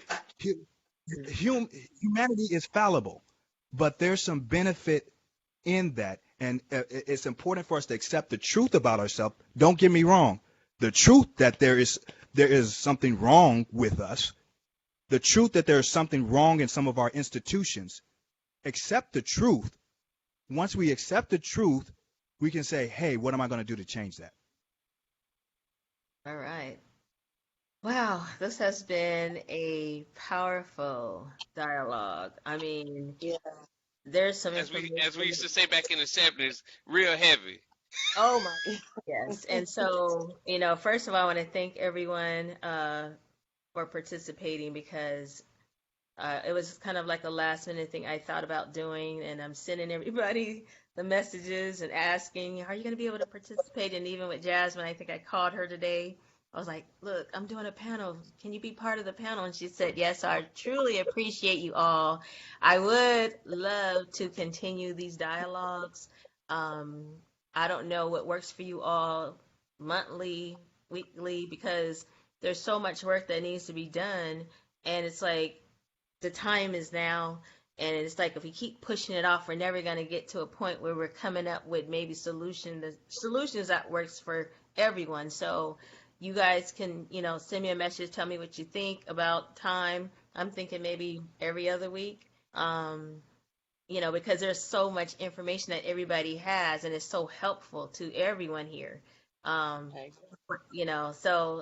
Humanity is fallible, but there's some benefit in that. And it's important for us to accept the truth about ourselves. Don't get me wrong. The truth that there is something wrong with us. The truth that there is something wrong in some of our institutions. Accept the truth. Once we accept the truth, we can say, hey, what am I going to do to change that? All right. Wow, this has been a powerful dialogue. I mean, Yeah. there's some As we information. used to say back in the 70s, real heavy. Oh my, yes. And so, first of all, I want to thank everyone for participating because it was kind of like a last minute thing I thought about doing, and I'm sending everybody the messages and asking, are you going to be able to participate? And even with Jasmine, I think I called her today. I was like, look, I'm doing a panel. Can you be part of the panel? And she said, yes, I truly appreciate you all. I would love to continue these dialogues. I don't know what works for you all, monthly, weekly, because there's so much work that needs to be done. And it's like, the time is now, and it's like if we keep pushing it off, we're never going to get to a point where we're coming up with maybe solutions that works for everyone. So you guys can, send me a message, tell me what you think about time. I'm thinking maybe every other week, because there's so much information that everybody has, and it's so helpful to everyone here. So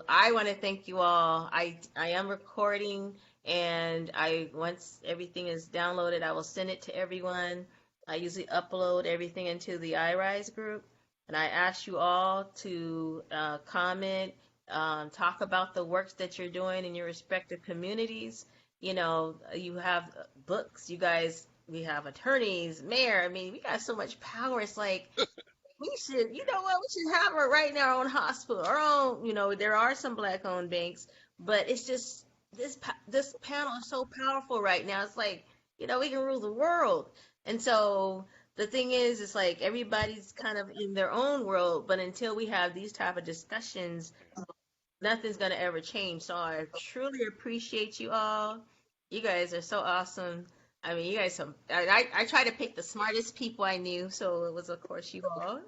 I want to thank you all. I am recording, and once everything is downloaded, I will send it to everyone. I usually upload everything into the iRise group, and I ask you all to comment, talk about the works that you're doing in your respective communities. You have books, you guys, we have attorneys, mayor. I mean, we got so much power. It's like, we should, we should have right now our own hospital, our own, there are some Black-owned banks, but it's just, this panel is so powerful right now. It's like, we can rule the world. And so the thing is, it's like everybody's kind of in their own world, but until we have these type of discussions, nothing's going to ever change. So I truly appreciate you all. You guys are so awesome. I mean, you guys, I try to pick the smartest people I knew, so it was, of course, you all.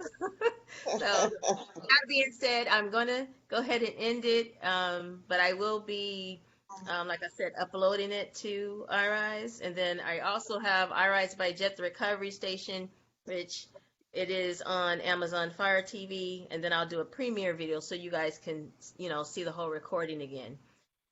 So that being said, I'm going to go ahead and end it, but I will be, like I said, uploading it to iRise, and then I also have iRise by Jet, the recovery station, which It is on Amazon Fire TV, and then I'll do a premiere video so you guys can, see the whole recording again.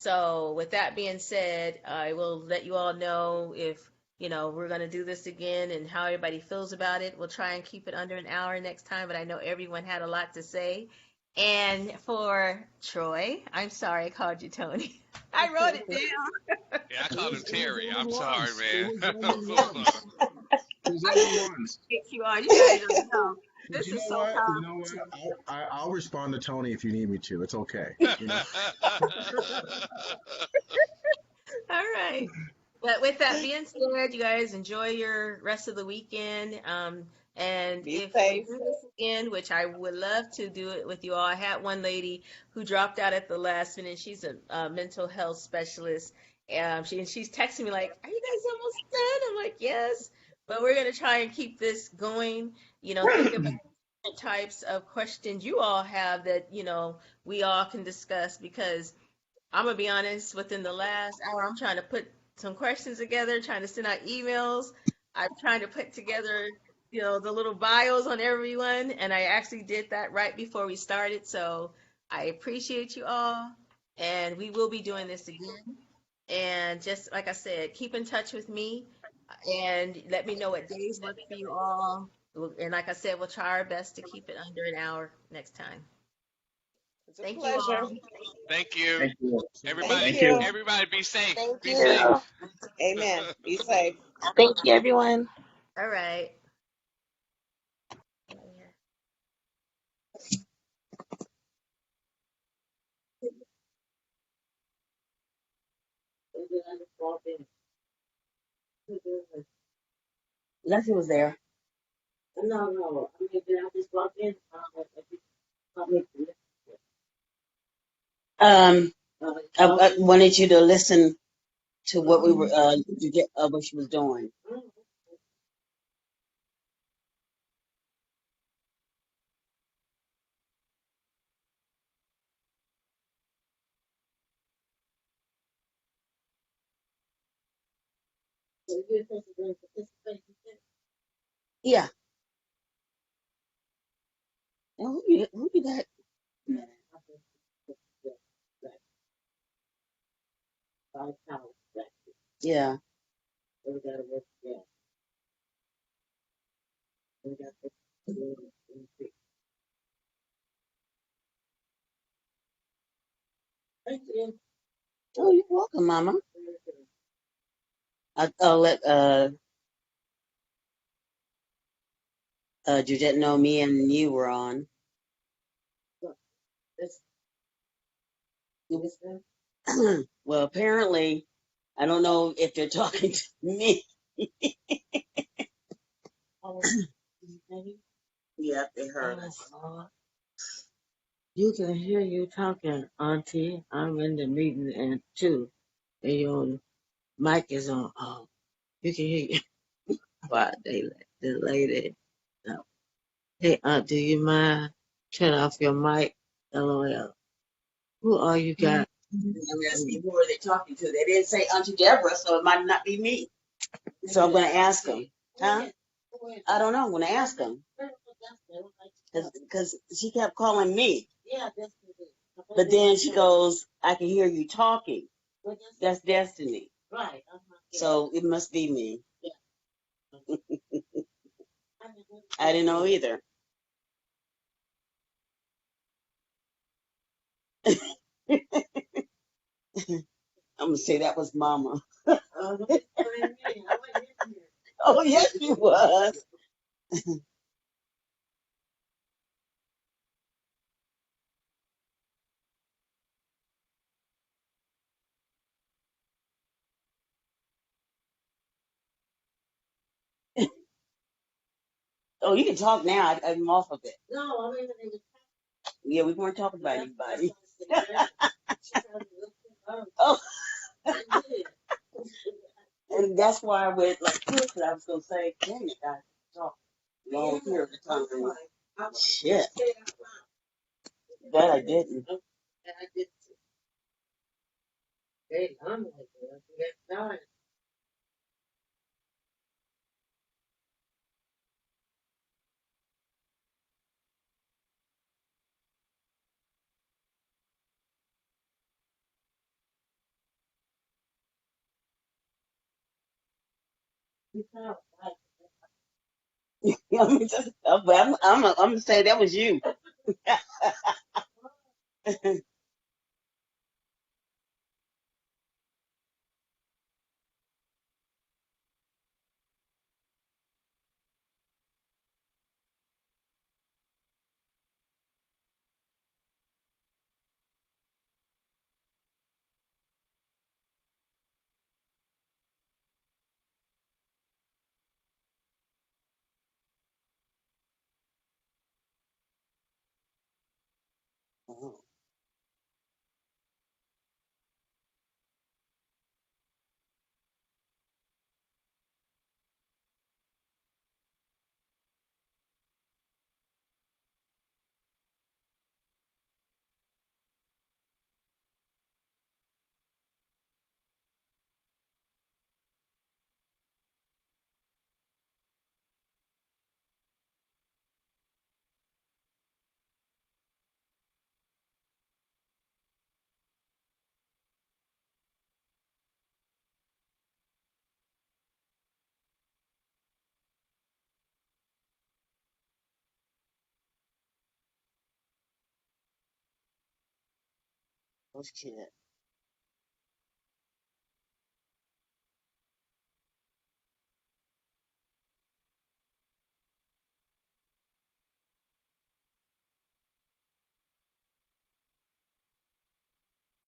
So with that being said, I will let you all know if, we're going to do this again and how everybody feels about it. We'll try and keep it under an hour next time, but I know everyone had a lot to say. And for Troy, I'm sorry I called you Tony. I wrote it down. Yeah, I called him Terry. I'm sorry, It man. was I'm only so once. sorry. It was only once. You all, you guys don't know. But This you is know so what? You know powerful what? to me. I'll respond to Tony if you need me to. It's okay. All right. But with that being said, you guys enjoy your rest of the weekend. And Be if we safe. do this again, which I would love to do it with you all, I had one lady who dropped out at the last minute. She's a mental health specialist. She's texting me like, "Are you guys almost done?" I'm like, "Yes." But we're gonna try and keep this going. Think about different types of questions you all have that we all can discuss because I'm gonna be honest, within the last hour, I'm trying to put some questions together, trying to send out emails. I'm trying to put together, the little bios on everyone, and I actually did that right before we started. So I appreciate you all, and we will be doing this again. And just like I said, keep in touch with me and let me know what days work for you all. And like I said, we'll try our best to keep it under an hour next time. It's a Thank you pleasure. all. Thank you. Thank you. Everybody, Thank Thank you. you. everybody be safe. Thank Be safe. you. Amen. Be safe. Thank you, everyone. All right. Leslie was there. No, no. I mean, did I just walk in? Um, I wanted you to listen to what we were, what she was doing. Yeah. And who you got? Yeah. Oh, you're welcome, Mama. I'll let Judette know me and you were on. Well, apparently, I don't know if they're talking to me. Yeah, they heard us. You can hear you talking, Auntie. I'm in the meeting and too, and your mic is on. Oh, you can hear you. Why the lady? No. Hey, Aunt, do you mind turn off your mic? LOL. Who are you got? I'm asking who are they talking to? They didn't say Auntie Deborah, so it might not be me. So I'm gonna ask them. Huh? I don't know. I'm gonna ask them because she kept calling me. But then she goes, I can hear you talking. That's Destiny. So it must be me. I didn't know either. I'm gonna say that was Mama. Oh yes, she was. Oh, you can talk now. I'm off of it. Yeah, we weren't talking about anybody. Oh, and that's why I went like this. 'Cause I was gonna say, dang it, I talk long here at the time. Shit, that I didn't. I'm just, but I'm gonna say that was you. Those kids.